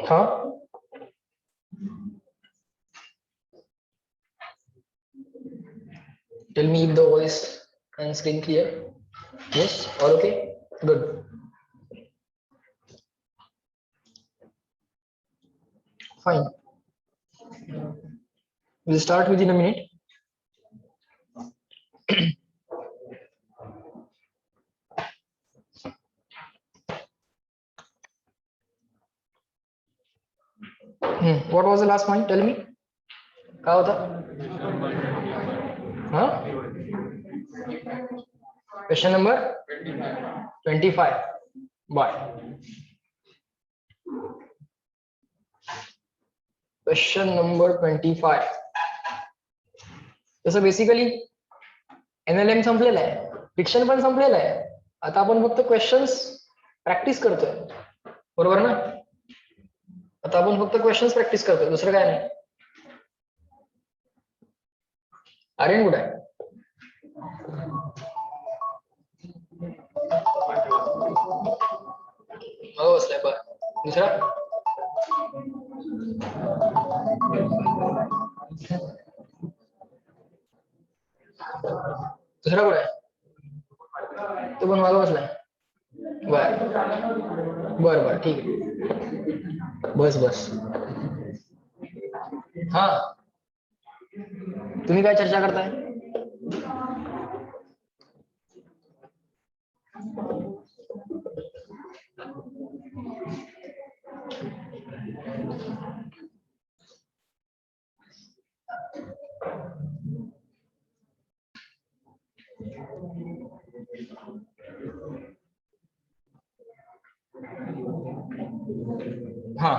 हाँ, tell me if the voice and screen clear. Yes, all okay, good, fine. We'll start within a minute. What was the last point? Tell me. क्या होता? हाँ? Question number 25. Bye. Question number 25. तसं basically NLM संपलेला आहे, fiction पण संपलेलं आहे. आता आपण फक्त क्वेश्चन्स प्रॅक्टिस करतोय, बरोबर ना? आता आपण फक्त क्वेश्चन्स प्रॅक्टिस करतोय, दुसरं काय नाही. आर्यन कुठे आहे? हो बसलाय. बरं, दुसरा दुसरा कुठे आहे? तो पण मागं बसलाय. बर बर बर, ठीक आहे. बस बस. हा, तुम्ही काय चर्चा करताय? हा,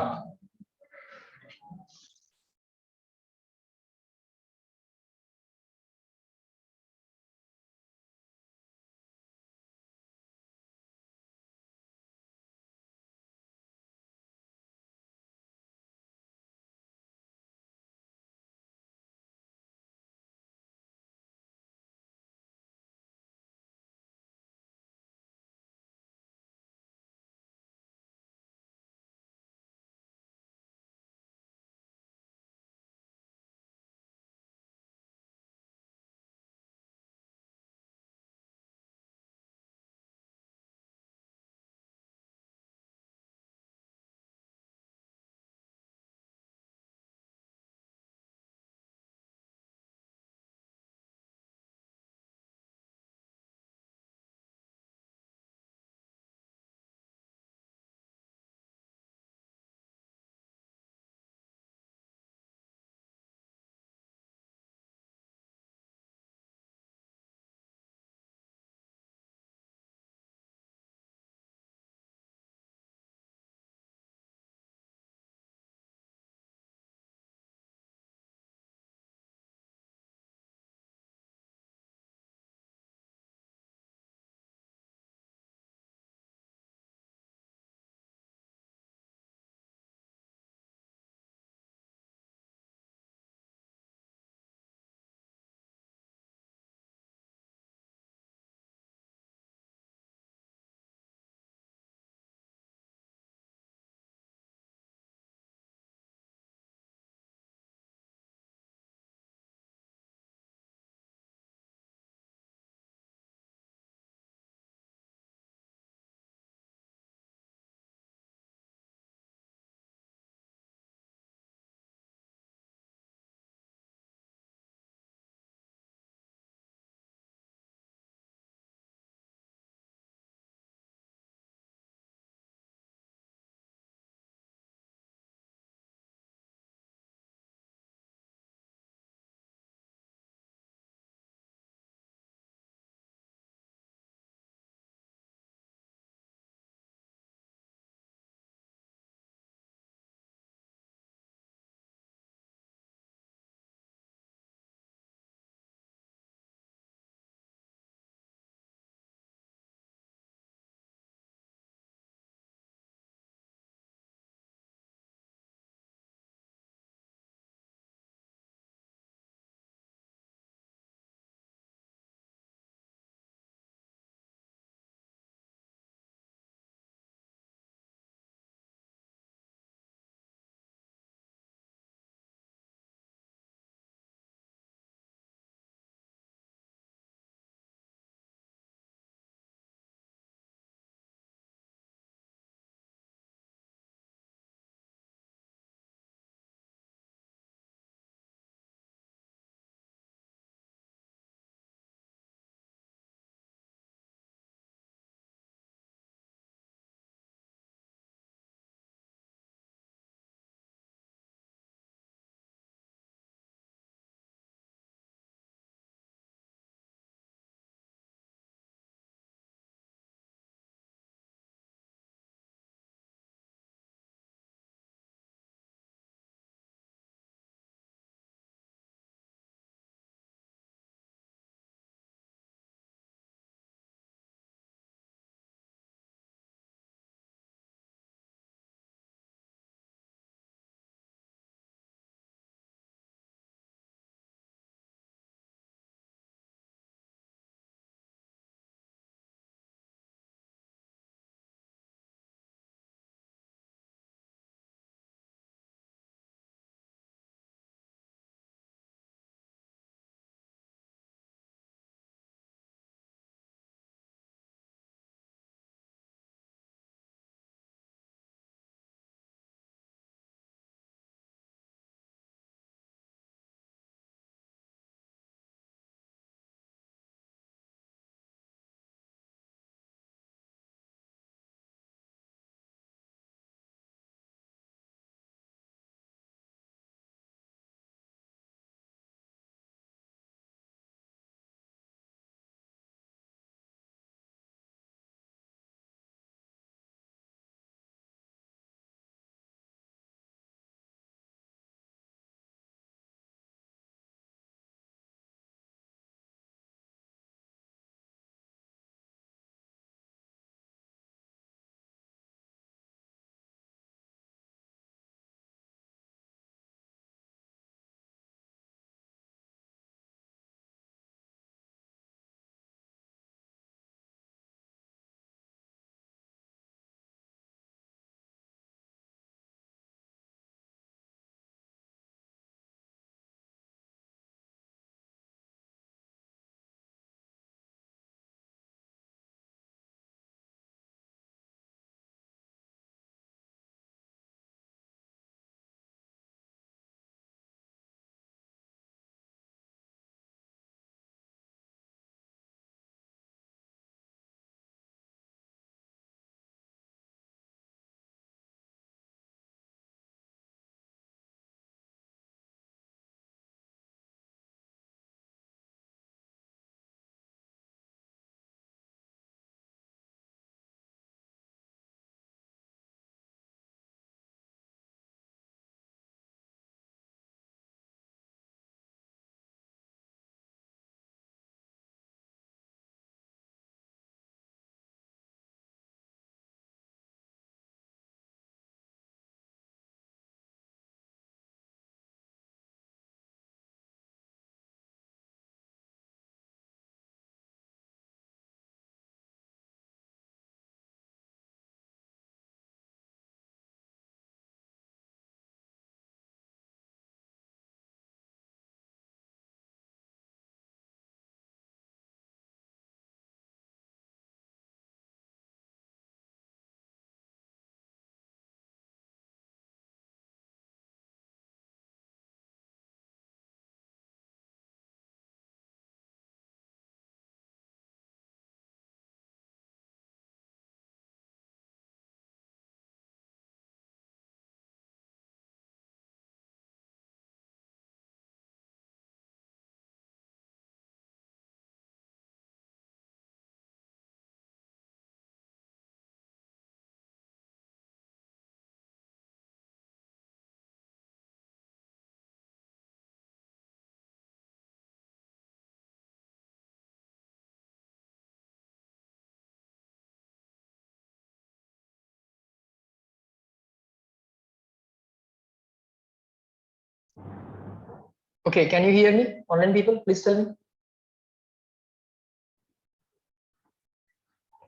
Okay, can you hear me? Online people, please tell me.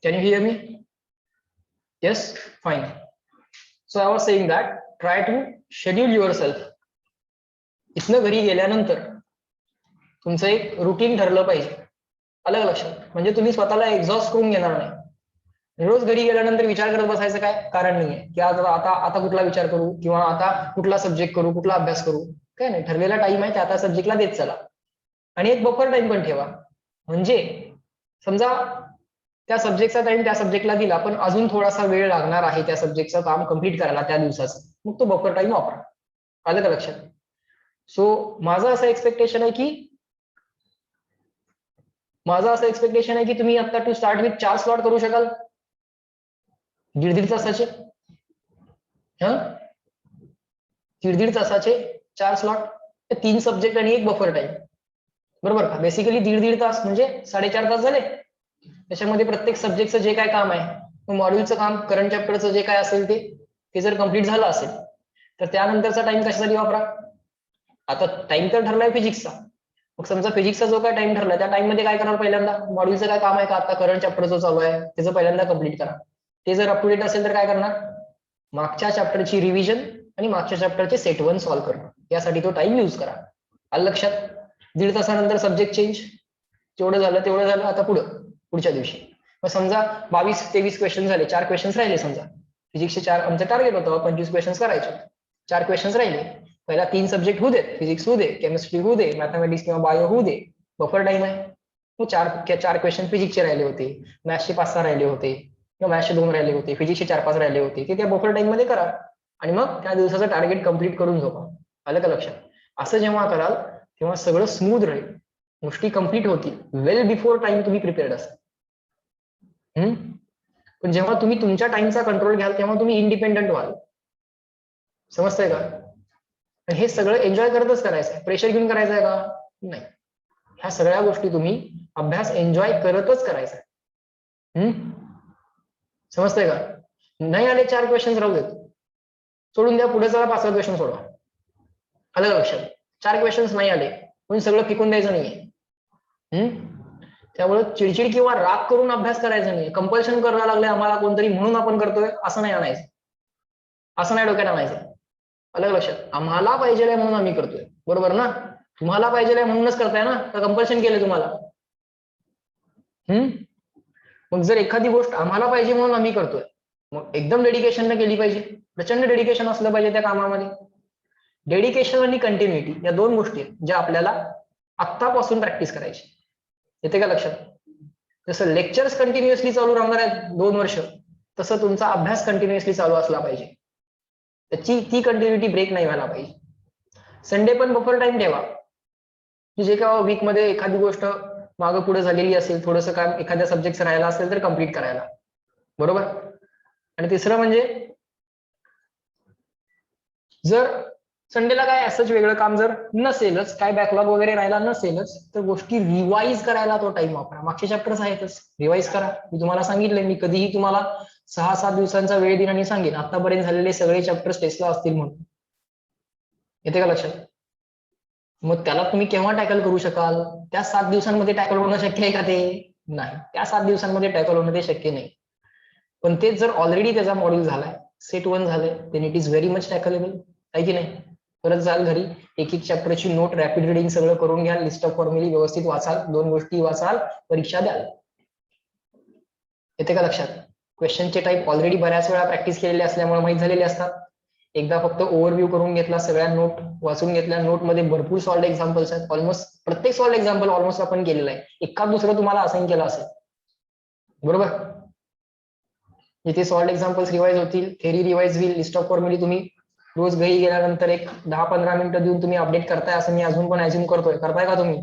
Can you hear me? Yes, fine. So I was saying that try to schedule yourself. इथनं घरी गेल्यानंतर तुमचं एक रुटीन ठरलं पाहिजे. अलग लक्षात, म्हणजे तुम्ही स्वतःला एक्झॉस्ट करून घेणार नाही. रोज घरी गेल्यानंतर विचार करत बसायचं काय कारण नाहीये की आता आता आता कुठला विचार करू किंवा आता कुठला सब्जेक्ट करू, कुठला अभ्यास करू. काय नाही, ठरलेला टाइम आहे त्या आता सब्जेक्टला देत चला. आणि एक बफर टाइम पण ठेवा. म्हणजे समजा त्या सब्जेक्टचा टाइम त्या सब्जेक्टला दिला, पण अजून थोडासा वेळ लागणार आहे त्या सब्जेक्टचं काम कम्प्लीट करायला त्या दिवसाचं, मग तो बफर टाइम वापरा. आलं का लक्षात? सो माझं असं एक्सपेक्टेशन आहे की तुम्ही आता टू स्टार्ट विथ 4 स्लॉट करू शकाल, दीड तासाचे. दीड तासाचे 4 स्लॉट, 3 सब्जेक्ट आणि एक बफर टाइम, बरोबर का? बेसिकली दीड तास म्हणजे 4.5 तास झाले. त्याच्यामध्ये प्रत्येक सब्जेक्टचं जे काय काम आहे, मॉड्यूलचं काम, करंट चॅप्टरचं जे काय असेल ते जर कम्प्लीट झालं असेल तर त्यानंतरचा टाइम कशासाठी वापरा. आता टाइम तर ठरलाय फिजिक्सचा, मग समजा फिजिक्सचा जो काय टाइम ठरलाय त्या टाइम मध्ये काय करणार, पहिल्यांदा मॉड्यूलचं काय काम आहे का आता करंट चॅप्टर जो चालू आहे त्याचं पहिल्यांदा कम्प्लीट करा. ते जर अप टू डेट असेल तर काय करणार, मागच्या चॅप्टरची रिव्हिजन आणि मागच्या चॅप्टरचे सेट 1 सॉल्व्ह करणं, यासाठी तो टाइम यूज करा. आलं लक्षात? दीड तासानंतर सब्जेक्ट चेंज, तेवढं झालं. आता पुढच्या दिवशी मग समजा 22-23 क्वेश्चन झाले, 4 क्वेश्चन राहिले. समजा फिजिक्सचे 4 आमचं टार्गेट होतं 25 क्वेश्चन करायचे, 4 क्वेश्चन राहिले. पहिला 3 सब्जेक्ट होऊ दे, फिजिक्स होऊ दे, केमिस्ट्री होऊ दे, मॅथमॅटिक्स किंवा बायो होऊ दे, बफर टाइम आहे. मग 4 क्वेश्चन फिजिक्सचे राहिले होते, मॅथ्सचे 5-6 राहिले होते किंवा मॅथ्सचे 2 राहिले होते, फिजिक्सचे 4-5 राहिले होते, ते त्या बफर टाइम मध्ये करा आणि मग त्या दिवसाचं टार्गेट कम्प्लीट करून झोपा. आलं का लक्षात? असं जेव्हा कराल तेव्हा सगळं स्मूथ राहील, गोष्टी कम्प्लीट होतील. वेल बिफोर टाइम तुम्ही प्रिपेअर्ड असाल. पण जेव्हा तुम्ही तुमच्या टाइमचा कंट्रोल घ्याल तेव्हा तुम्ही इंडिपेंडंट व्हाल. समजतंय का? हे सगळं एन्जॉय करतच करायचं आहे, प्रेशर घेऊन करायचं आहे का? नाही. ह्या सगळ्या गोष्टी तुम्ही अभ्यास एन्जॉय करतच करायचा आहे. समजतंय का? नाही आले 4 क्वेश्चन राहू देत, सोडून द्या, पुढे चला 5 क्वेश्चन सोडवा. आलं लक्षात? 4 क्वेश्चन नाही आले पण सगळं फेकून द्यायचं नाहीये. त्यामुळे चिडचिड किंवा राग करून अभ्यास करायचा नाही, कंपल्शन करायला लागले आम्हाला कोणतरी म्हणून आपण करतोय असं नाही आणायचं, असं नाही डोक्यात आणायचं. आलं लक्षात? आम्हाला पाहिजे म्हणून आम्ही करतोय, बरोबर ना? तुम्हाला पाहिजे म्हणूनच करताय ना, तर कंपल्शन केलं तुम्हाला. मग जर एखादी गोष्ट आम्हाला पाहिजे म्हणून आम्ही करतोय, मग एकदम डेडिकेशन केली पाहिजे, प्रचंड डेडिकेशन असलं पाहिजे त्या कामामध्ये. डेडिकेशन आणि कंटिन्युटी या 2 गोष्टी ज्या आपल्याला आत्तापासून प्रॅक्टिस करायची. येते का लक्षात? जसं लेक्चर्स कंटिन्युअसली चालू राहणार आहेत 2 वर्ष, तसं तुमचा अभ्यास कंटिन्युअसली चालू असला पाहिजे. त्याची ती कंटिन्युटी ब्रेक नाही व्हायला पाहिजे. संडे पण बफर टाइम ठेवा, की जे का वीक मध्ये एखादी गोष्ट मागं पुढे झालेली असेल, थोडंसं काम एखाद्या सब्जेक्ट राहायला असेल तर कम्प्लीट करायला, बरोबर. आणि तिसरं म्हणजे जर संडेला काय असंच वेगळं काम जर नसेलच, काय बॅकलॉग वगैरे राहिला नसेलच, तर गोष्टी रिवाइज करायला तो टाइम वापरा. मागचे चॅप्टर्स आहेतच, रिवाइज करा. मी तुम्हाला सांगितलंय, मी कधीही तुम्हाला 6-7 दिवसांचा वेळ देईन आणि सांगेन आतापर्यंत झालेले सगळे चॅप्टर्स टेस्टला असतील म्हणून. येते का लक्षात? मग त्याला तुम्ही केव्हा टॅकल करू शकाल? त्या 7 दिवसांमध्ये टॅकल होणं शक्य आहे का? ते नाही, त्या 7 दिवसांमध्ये टॅकल होणं ते शक्य नाही. पण तेच जर ऑलरेडी त्याचा मॉड्यूल झालाय, सेट 1 झालंय, then it is very much tackleable, आहे की नाही? परत जाल घरी, एक चॅप्टरची नोट, रॅपिड रिडिंग सगळं करून घ्या, लिस्ट ऑफ फॉर्म्युली व्यवस्थित वाचाल, 2 गोष्टी वाचाल, परीक्षा द्याल. येते का लक्षात? क्वेश्चनचे टाईप ऑलरेडी बऱ्याच वेळा प्रॅक्टिस केलेले असल्यामुळे माहित झालेले असतात. एकदा फक्त ओव्हरव्ह्यू करून घेतला, सगळ्या नोट वाचून घेतल्या, नोट मध्ये भरपूर सॉल्ड एक्झाम्पल्स आहेत, ऑलमोस्ट प्रत्येक सॉल्ड एक्झाम्पल ऑलमोस्ट आपण केलेलं आहे, एखाद दुसरं तुम्हाला असाइन केलं असेल, बरोबर. इथे सॉल्ड एक्झाम्पल्स रिवाइज होतील, थेरी रिवाइज होईल, लिस्ट ऑफ फॉर्म्युली तुम्ही रोज घरी गेल्यानंतर एक 10-15 मिनिटं देऊन तुम्ही अपडेट करताय, असं मी अजून पण अज्युम करतोय. करताय का तुम्ही?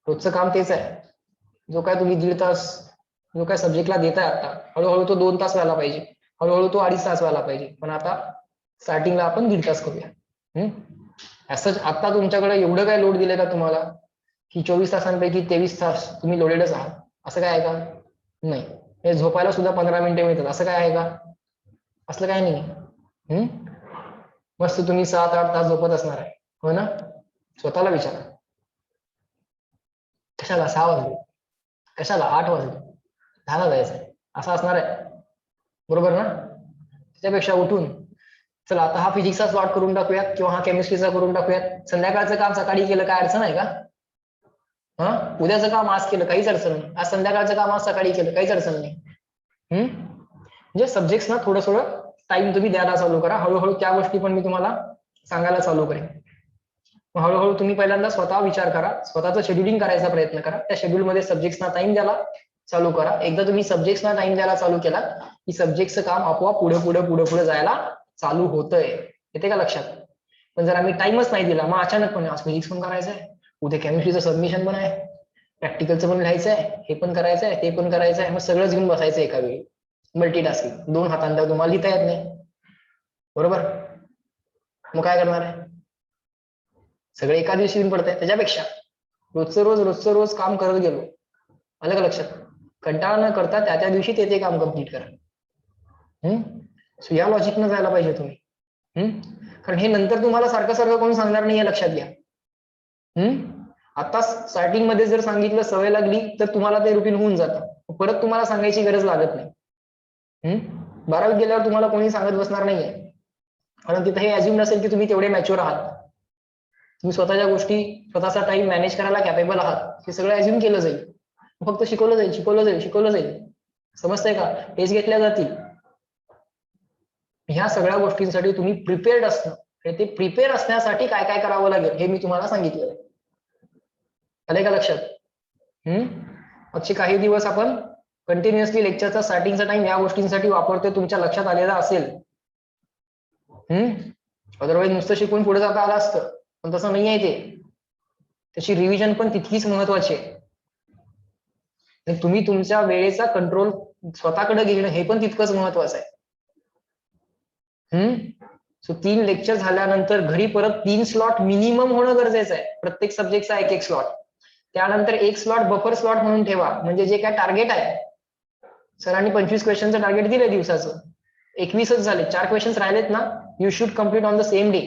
रोजचं काम तेच आहे. जो काय तुम्ही 1.5 तास जो काय सब्जेक्टला देताय आता, हळूहळू तो 2 तास व्हायला पाहिजे, हळूहळू तो 2.5 तास व्हायला पाहिजे, पण आता स्टार्टिंगला आपण 1.5 तास करूया. असंच आता तुमच्याकडे एवढं काय लोड दिलंय का तुम्हाला की 24 तासांपैकी 23 तास तुम्ही लोडेडच आहात? असं काय आहे का? नाही. हे झोपायला सुद्धा 15 मिनिटे मिळतात, असं काय आहे का? असलं काय नाही. मस्त तुम्ही 7-8 तास झोपत असणार आहे, हो ना? स्वतःला विचारा, कशाला 6 वाजले, कशाला 8 वाजले, 10ला जायचंय, असं असणार आहे, बरोबर ना? त्याच्यापेक्षा उठून चला आता हा फिजिक्सचा स्लॉट करून टाकूयात किंवा हा केमिस्ट्रीचा करून टाकूयात, संध्याकाळचं काम सकाळी केलं काय अडचण आहे का? हा, उद्याचं काम आज केलं काहीच अडचण नाही, आज संध्याकाळचं काम आज सकाळी केलं काहीच अडचण नाही. म्हणजे सब्जेक्ट ना थोडं थोडं टाइम तुम्ही द्यायला चालू करा, हळूहळू त्या गोष्टी पण मी तुम्हाला सांगायला चालू करेन. हळूहळू तुम्ही पहिल्यांदा स्वतः विचार करा, स्वतःचं शेड्युलिंग करायचा प्रयत्न करा, त्या शेड्यूलमध्ये सब्जेक्ट्सना टाइम द्यायला चालू करा. एकदा तुम्ही सब्जेक्ट्सना टाइम द्यायला चालू केला की सब्जेक्टचं काम आपोआप पुढे पुढे पुढे पुढे जायला चालू होतंय. येते का लक्षात? पण जर आम्ही टाइमच नाही दिला, मग अचानकपणे आज फिजिक्स पण करायचंय, उद्या केमिस्ट्रीचं सबमिशन पण आहे, प्रॅक्टिकलचं पण लिहायचंय, हे पण करायचंय, ते पण करायचंय, मग सगळंच घेऊन बसायचं एका वेळी, मल्टीटास्किंग, 2 हातांवर तुम्हाला लिहिता येत नाही, बरोबर? मग काय करणार आहे? सगळे एका दिवशी येऊन पडतंय. त्याच्यापेक्षा रोजचं रोज काम करत गेलो, आलं का लक्षात? कंटाळा न करता त्या दिवशी ते काम कम्प्लीट करा. सो या लॉजिकनं जायला पाहिजे तुम्ही. कारण हे नंतर तुम्हाला सारखं सारखं कोण सांगणार नाही, हे लक्षात घ्या. आता स्टार्टिंग मध्ये जर सांगितलं, सवय लागली तर तुम्हाला ते रुटीन होऊन जातं, परत तुम्हाला सांगायची गरज लागत नाही. 12वीत गेल्यावर तुम्हाला कोणी सांगत बसणार नाहीये, कारण तिथे हे अज्युम नसेल की तुम्ही तेवढे मॅच्युअर आहात, तुम्ही स्वतःच्या गोष्टी, स्वतःचा टाइम मॅनेज करायला कॅपेबल आहात, हे सगळं अज्युम केलं जाईल. फक्त शिकवलं जाईल. समजतंय का? टेस्ट घेतल्या जातील. ह्या सगळ्या गोष्टींसाठी तुम्ही प्रिपेअर्ड असणं, आणि ते प्रिपेअर असण्यासाठी काय काय करावं लागेल हे मी तुम्हाला सांगितलं. आले का लक्षात? आजचे काही दिवस आपण कंटिन्युअसली लेक्चरचा स्टार्टिंगचा टाइम या गोष्टींसाठी वापरतोय, तुमच्या लक्षात आलेला असेल. अदरवाईज नुसतं शिकून पुढे जाता आलं असतं, पण तसं नाही आहे ते. त्याची रिव्हिजन पण तितकीच महत्वाची आहे. तुम्ही तुमच्या वेळेचा कंट्रोल स्वतःकडे घेणं हे पण तितकंच महत्वाचं आहे. सो 3 लेक्चर झाल्यानंतर घरी परत 3 स्लॉट मिनिमम होणं गरजेचं आहे, प्रत्येक सब्जेक्टचा एक स्लॉट. त्यानंतर 1 स्लॉट बफर स्लॉट म्हणून ठेवा, म्हणजे जे काय टार्गेट आहे, सरांनी 25 क्वेश्चनचं टार्गेट दिलंय दिवसाचं, 21च झाले, 4 क्वेश्चन राहिलेत ना, you should complete on the same day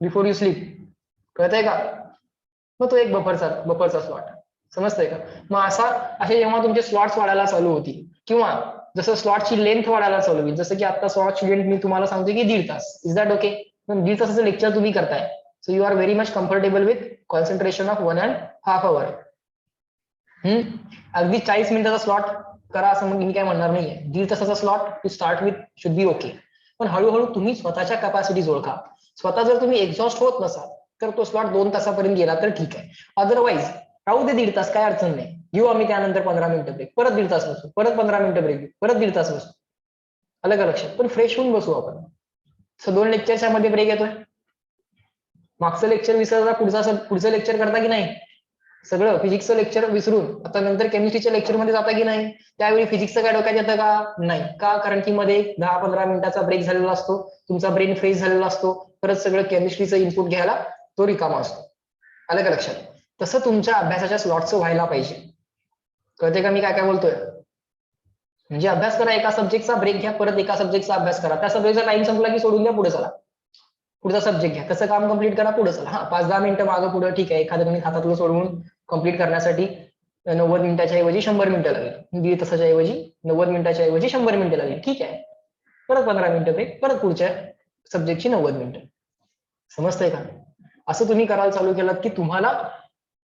before you sleep. कळतंय का? मग तो एक बफरचा स्लॉट. समजतंय का? मग असे जेव्हा तुमचे स्लॉट्स वाढायला चालू होतील, किंवा जसं स्लॉटची लेंथ वाढायला चालू होईल, जसं की आता स्लॉटची लेंथ मी तुम्हाला सांगतो की 1.5 तास, इज दॅट ओके? पण 1.5 तासाचं लेक्चर तुम्ही करताय, so you are very much comfortable with concentration of 1.5 hour. अगदी 40 मिनिटाचा स्लॉट करा असं मग मी काय म्हणणार नाहीये. 1.5 तासाचा slot to start with should be okay. पण हळूहळू तुम्ही स्वतःच्या कॅपॅसिटीज ओळखा. स्वतः जर तुम्ही एक्झॉस्ट होत नसाल तर तो स्लॉट 2 तासापर्यंत गेला तर ठीक आहे, अदरवाईज राहू दे 1.5 तास, काय अडचण नाही. घेऊ आम्ही त्यानंतर 15 मिनिटं ब्रेक, परत 1.5 तास बसू, परत 15 मिनिटं ब्रेक, परत 1.5 तास बसू. आलं का लक्षात? पण फ्रेश होऊन बसू आपण. 2 लेक्चरच्या मध्ये ब्रेक येतोय, मागचं लेक्चर विसरता, पुढचं लेक्चर करता की नाही? सगळं फिजिक्सचं लेक्चर विसरून आता नंतर केमिस्ट्रीच्या लेक्चरमध्ये जाता की नाही? त्यावेळी फिजिक्सचं काय डोक्यात येतं का? नाही. का? कारण की मध्ये 10-15 मिनिटाचा ब्रेक झालेला असतो, तुमचा ब्रेन फ्रेश झालेला असतो, परत सगळं केमिस्ट्रीचं इनपुट घ्यायला तो रिकामा असतो. आलं का लक्षात? तसं तुमच्या अभ्यासाच्या स्लॉटचं व्हायला पाहिजे. कळते का मी काय काय बोलतोय? म्हणजे अभ्यास करा, एका सब्जेक्टचा ब्रेक घ्या, परत एका सब्जेक्टचा अभ्यास करा, त्या सब्जेक्टचा टाइम संपला की सोडून द्या, पुढे चला, पुढचा सब्जेक्ट घ्या, कसं काम कम्प्लीट करा, पुढे चला. 5-10 मिनिटं मागं पुढे ठीक आहे, एखादं मिनिट हातातलं सोडवून कम्प्लीट करण्यासाठी 90 मिनिटाच्या ऐवजी 100 मिनिटं लागेल, 1.5 तासाच्या ऐवजी 90 मिनिटाच्या ऐवजी 100 मिनिटं लागेल, ठीक आहे. परत 15 मिनिटं ब्रेक, परत पुढच्या सब्जेक्टची 90 मिनिटं. समजतंय का? असं तुम्ही करायला चालू केलं की तुम्हाला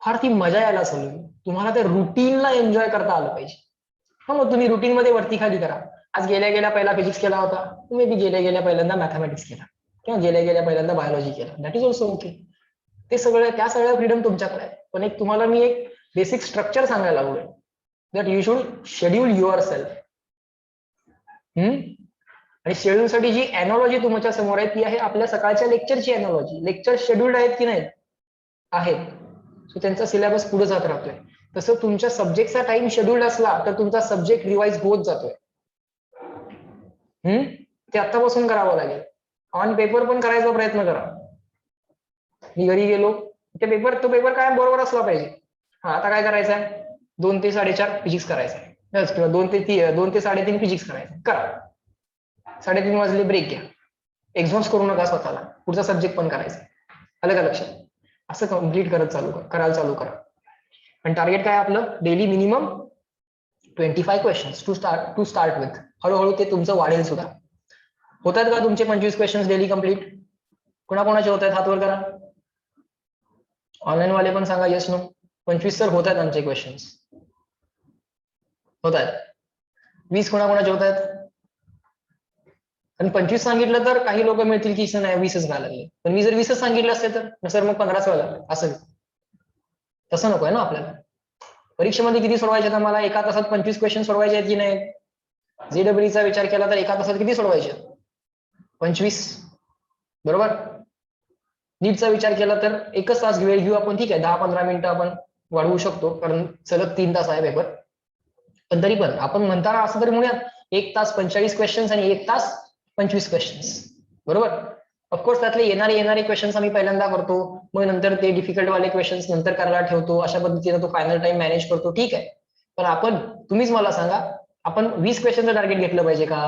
फार ती मजा यायला चालू होईल. तुम्हाला त्या रुटीनला एन्जॉय करता आलं पाहिजे. मग तुम्ही रुटीन मध्ये वरती खाली करा. आज गेल्या पहिला फिजिक्स केला होता, तुम्ही बी गेल्या पहिल्यांदा मॅथमॅटिक्स केला, किंवा गेल्या पहिल्यांदा बायोलॉजी केला, दॅट इज ऑल्सो ओके. ते त्या सगळ्या फ्रीडम तुमच्याकडे आहे. पण तुम्हाला मी एक बेसिक स्ट्रक्चर सांगायला लागलोय, that you should schedule your self. आणि शेड्यूल साठी जी एनॉलॉजी तुमच्या समोर आहे ती आहे आपल्या सकाळच्या लेक्चरची एनॉलॉजी. लेक्चर शेड्यूल्ड आहेत की नाही? आहेत. सो त्यांचा सिलेबस पुढे जात राहतोय. तसं तुमच्या सब्जेक्टचा टाइम शेड्यूल्ड असला तर तुमचा सब्जेक्ट रिवाइज होत जातोय. ते आत्तापासून करावं लागेल. ऑन पेपर पण करायचा प्रयत्न करा. मी घरी गेलो, तो पेपर काय बरोबर असला पाहिजे. आता काय करायचं आहे? 2 ते 4:30 फिजिक्स करायचं आहे, किंवा 2 ते 3:30 फिजिक्स करायचं, करा. 3:30 वाजले ब्रेक घ्या. एक्झॉस्ट करू नका स्वतःला, पुढचा सब्जेक्ट पण करायचा. आलं का लक्षात? असं कम्प्लीट करायला चालू करा. आणि टार्गेट काय आपलं, daily minimum 25 questions to start with. हळूहळू ते तुमचं वाढेल सुद्धा. होत आहेत का तुमचे 25 क्वेश्चन्स डेली कम्प्लीट? कोणाकोणाचे होत आहेत हात वर करा. ऑनलाईन वाले पण सांगा येस नो. 25 सर होत आहेत आमचे क्वेश्चन्स. होत आहेत. 20 कोणाकोणाचे होत आहेत? आणि 25 सांगितलं तर काही लोक मिळतील की नाही 20च घ्यायला लागले. पण मी जर 20च सांगितलं असते तर सर मग 15च व्हायला असं. तसं नको आहे ना आपल्याला. परीक्षेमध्ये किती सोडवायचे आहेत आम्हाला? एका तासात 25 क्वेश्चन सोडवायचे आहेत की नाही? जेडब्ल्यूचा विचार केला तर एका तासात किती सोडवायचे? 25. बरोबर. नीटचा विचार केला तर एकच तास वेळ घेऊ आपण, ठीक आहे, 10-15 मिनिटं आपण वाढवू शकतो कारण सलग 3 तास आहे पेपर. पण तरी पण आपण म्हणताना असं तरी म्हणूयात 1 तास 45 क्वेश्चन्स आणि 1 तास 25 क्वेश्चन्स. बरोबर. ऑफकोर्स त्यातले येणारे क्वेश्चन्स आम्ही पहिल्यांदा करतो, मग नंतर ते डिफिकल्ट वाले क्वेश्चन्स नंतर करायला ठेवतो. अशा पद्धतीने तो फायनल टाइम मॅनेज करतो, ठीक आहे. पण आपण, तुम्हीच मला सांगा, आपण 20 क्वेश्चनचं टार्गेट घेतलं पाहिजे का?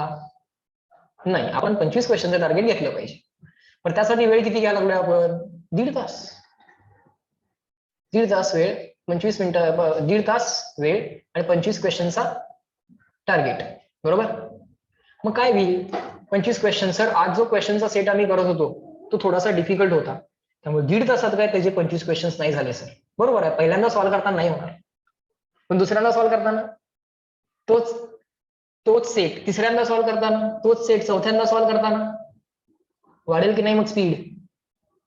नाही, आपण 25 क्वेश्चनचं टार्गेट घेतलं पाहिजे. पण त्यासाठी वेळ किती घ्यायला लागलोय आपण? 1.5 तास. 1.5 तास वेळ, 25 मिनिटं, 1.5 तास वेळ आणि 25 क्वेश्चनचा टार्गेट. बरोबर. मग काय होईल? 25 क्वेश्चन. सर आज जो क्वेश्चनचा सेट आम्ही करत होतो तो थोडासा डिफिकल्ट होता, त्यामुळे 1.5 तासात काय त्याचे 25 क्वेश्चन्स नाही झाले सर. बरोबर आहे, पहिल्यांदा सॉल्व्ह करताना नाही होणार, पण दुसऱ्यांदा सॉल्व्ह करताना तोच सेट, तिसऱ्यांदा सॉल्व्ह करताना तोच सेट, चौथ्यांदा सॉल्व्ह करताना वाढेल की नाही मग स्पीड?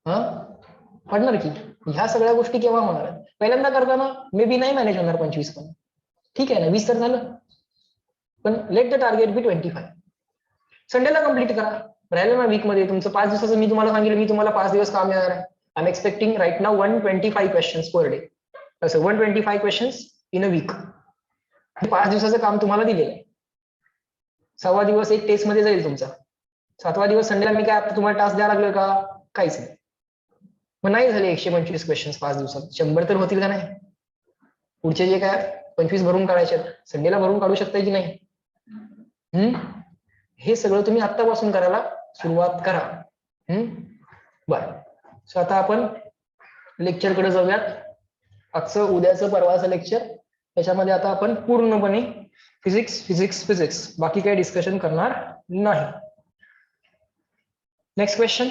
वाढणार की. ह्या सगळ्या गोष्टी केव्हा होणार? पहिल्यांदा करताना मे बी नाही मॅनेज होणार 25, पण ठीक आहे ना, 20 तर झालं. पण लेट द टार्गेट बी 25. संडेला कम्प्लीट करा. राहिलं ना वीक मध्ये तुमचं 5 दिवसाचं. मी तुम्हाला सांगितलं मी तुम्हाला 5 दिवस काम देणार आहे. I am expecting right now 125 questions per day. असं 125 क्वेश्चन्स इन अ वीक. 5 दिवसाचं काम तुम्हाला दिलेलं आहे. 6वा दिवस एक टेस्ट मध्ये जाईल तुमचा. 7वा दिवस संडेला मी काय तुम्हाला टास्क द्यायला लागलोय का? काहीच नाही. मग नाही झाले 125 क्वेश्चन्स 5 दिवसात, 100 तर होतील का नाही? पुढचे जे काय 25 भरून काढायचे संडेला भरून काढू शकताय की नाही? हे सगळं तुम्ही आत्तापासून करायला सुरुवात करा. बरं. सो आता आपण लेक्चरकडे जाऊयात. आजचं, उद्याचं, परवाचं लेक्चर, त्याच्यामध्ये आता आपण पूर्णपणे फिजिक्स बाकी काही डिस्कशन करणार नाही. Next question.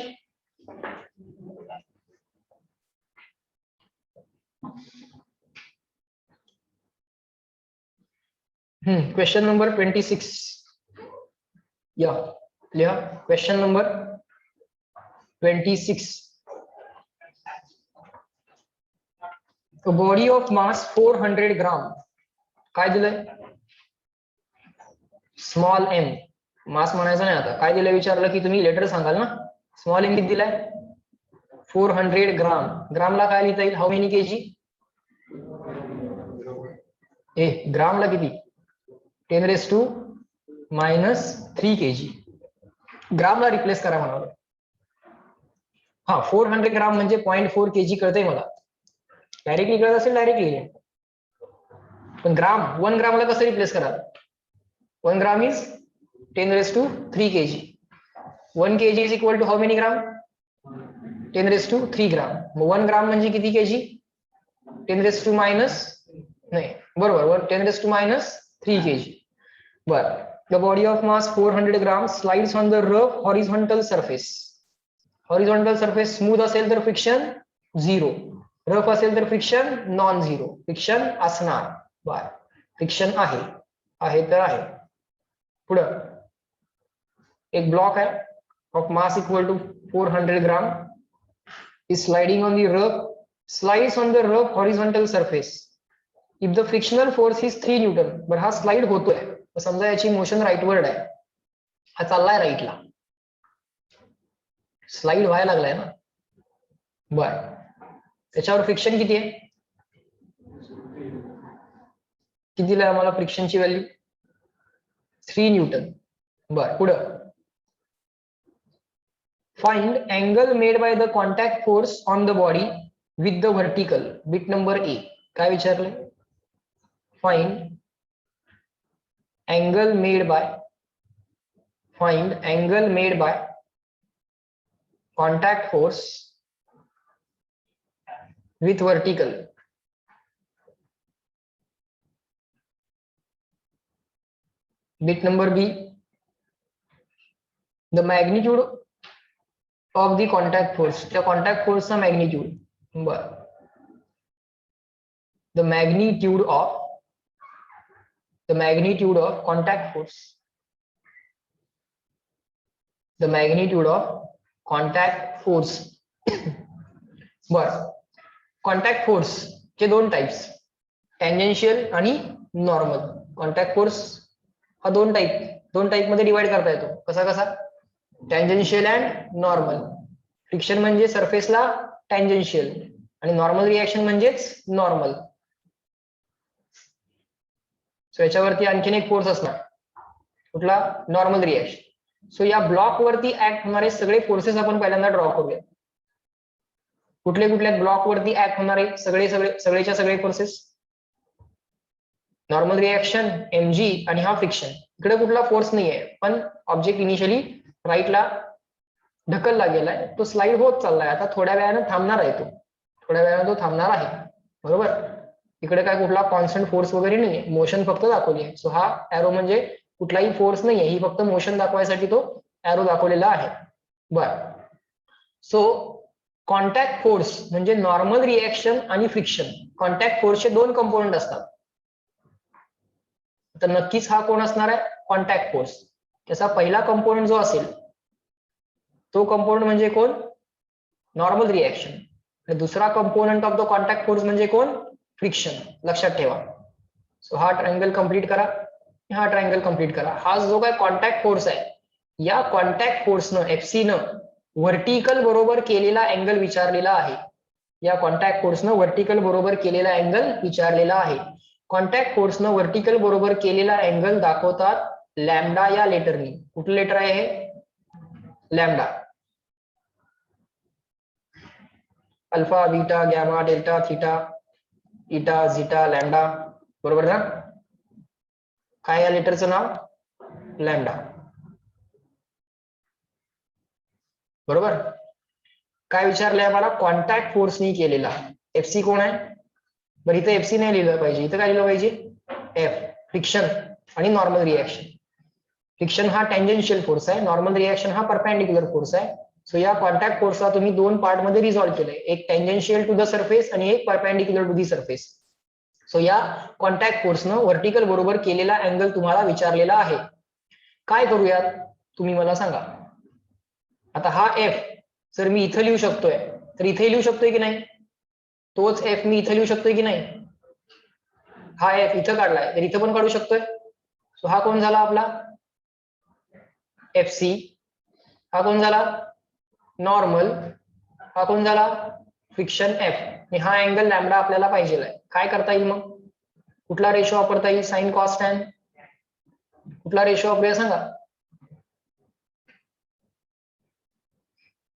Question number 26. या लिहा question number 26. Body of mass 400 ग्राम. काय दिलंय? Small M. मास म्हणायचं नाही आता. काय दिलंय विचारलं की तुम्ही लेटर सांगाल ना. स्मॉल एम किती दिलाय? 400 ग्राम. ग्रामला काय लिहिता येईल? How many KG? ग्रामला किती? 10⁻³ kg. ग्रामला रिप्लेस करा म्हणावं. हा, 400 ग्राम म्हणजे 0.4 kg कळतंय मला. डायरेक्टली कळत असेल डायरेक्टली. पण ग्राम, 1 ग्रामला कसं रिप्लेस करा? 1 gram is 10⁻³ kg. 1 kg is equal to how many gram? 10⁻³ gram. 1 gram म्हणजे किती केजी? 10⁻⁻, नाही बरोबर, 10⁻³ kg. बर. The body of mass 400 grams slides on the rough horizontal surface. Horizontal surface smooth असेल तर फ्रिक्शन 0, रफ असेल तर फ्रिक्शन नॉन 0. फ्रिक्शन असणार. बर. फ्रिक्शन आहे तर आहे. पुढं एक ब्लॉक आहे of mass equal to 400 gram is sliding on the rough, slides on the rough horizontal surface. If the frictional force is 3 Newton. बरं, हा स्लाइड होतोय, समजा याची मोशन राईटवर्ड आहे, हा चाललाय राईटला, स्लाइड व्हायला लागलाय ना. बर. त्याच्यावर फ्रिक्शन किती आहे? किती दिलंय आम्हाला फ्रिक्शनची व्हॅल्यू? 3 न्यूटन. बर. पुढं find angle made by the contact force on the body with the vertical. Bit number A. काय विचारले? find angle made by contact force with vertical. Bit number B, the magnitude of the contact force. The contact force चा magnitude. The magnitude of contact force. The magnitude of contact force. बरं, contact force चे दोन types, tangential आणि normal. Contact force हा दोन type मध्ये divide करता येतो. कसा टँजेन्शियल अँड नॉर्मल. फ्रिक्शन म्हणजे सरफेसला टँजेन्शियल आणि नॉर्मल रिएक्शन म्हणजेच नॉर्मल. सो याच्यावरती आणखीन एक फोर्स असणार, कुठला? Normal reaction. सो या ब्लॉक वरती ऍक्ट होणारे सगळे फोर्सेस आपण पहिल्यांदा ड्रॉ करूया. कुठले ब्लॉक वरती ऍक्ट होणारे सगळेच्या सगळे फोर्सेस? नॉर्मल रिएक्शन, mg आणि हा फ्रिक्शन. इकडे कुठला फोर्स नाहीये, पण ऑब्जेक्ट इनिशियली राईटला ढकलला गेलाय, तो स्लाइड होत चाललाय. आता थोड्या वेळानं थांबणार आहे, तो थांबणार आहे. बरोबर, इकडे काय कुठला कॉन्स्टंट फोर्स वगैरे नाहीये, मोशन फक्त दाखवली आहे. सो हा एरो म्हणजे कुठलाही फोर्स नाहीये, ही फक्त मोशन दाखवायसाठी तो एरो दाखवलेला आहे. बर, सो कॉन्टॅक्ट फोर्स म्हणजे नॉर्मल रिएक्शन आणि फ्रिक्शन. कॉन्टॅक्ट फोर्सचे दोन कंपोनंट असतात. तर नक्कीच हा कोण असणार आहे? Contact force. त्याचा पहिला कंपोनंट जो असेल तो कंपोनंट म्हणजे कोण? Normal reaction. आणि दुसरा component of the contact force म्हणजे कोण? फ्रिक्शन. लक्षात ठेवा. सो हा ट्रायंगल कंप्लीट करा, हा ट्रायंगल कंप्लीट करा. हा जो काय कॉन्टॅक्ट फोर्स आहे, या कॉन्टॅक्ट फोर्सनं FC न व्हर्टिकल बरोबर केलेला अँगल विचारलेला आहे. या कॉन्टॅक्ट फोर्सनं व्हर्टिकल बरोबर केलेला अँगल विचारलेला आहे. कॉन्टॅक्ट फोर्सनं व्हर्टिकल बरोबर केलेला अँगल दाखवतात लॅम्डा या लेटरनी. कुठलं लेटर आहे हे? Lambda. Alpha, beta, gamma, delta, theta, इटा, झीटा, लॅम्डा. बरोबर ना? काय या लेटरचं नाव? लॅम्डा. बरोबर. काय विचारलंय आम्हाला? कॉन्टॅक्ट फोर्सनी केलेला. FC कोण आहे? बरं, इथं FC नाही लिहिलं पाहिजे, इथं काय लिहिलं पाहिजे? F, फ्रिक्शन आणि नॉर्मल रिएक्शन. फ्रिक्शन हा टँजेन्शियल फोर्स आहे, नॉर्मल रिएक्शन हा परपेंडिक्युलर फोर्स आहे. सो या कॉन्टॅक्ट फोर्सला तुम्ही दोन पार्ट मध्ये रिझॉल्व्ह केलंय, एक टँजेन्शियल टू द सरफेस आणि एक perpendicular to the surface. So या कॉन्टॅक्ट फोर्सनं व्हर्टिकल बरोबर केलेला अँगल तुम्हाला विचारलेला आहे. काय करूयात तुम्ही मला सांगा. आता हा F जर मी इथं लिहू शकतोय, तर इथे लिहू शकतोय की नाही? तोच F मी इथं लिहू शकतोय की नाही? हा F इथं काढलाय, तर इथं पण काढू शकतोय. सो हा कोण झाला आपला? FC. हा कोण झाला? नॉर्मल. हा कोण झाला? Friction F. आणि हा अँगल लॅम्डा आपल्याला पाहिजे. काय करता येईल मग? कुठला रेशो वापरता येईल? Sine cos tan. कुठला रेशो वापरूया सांगा?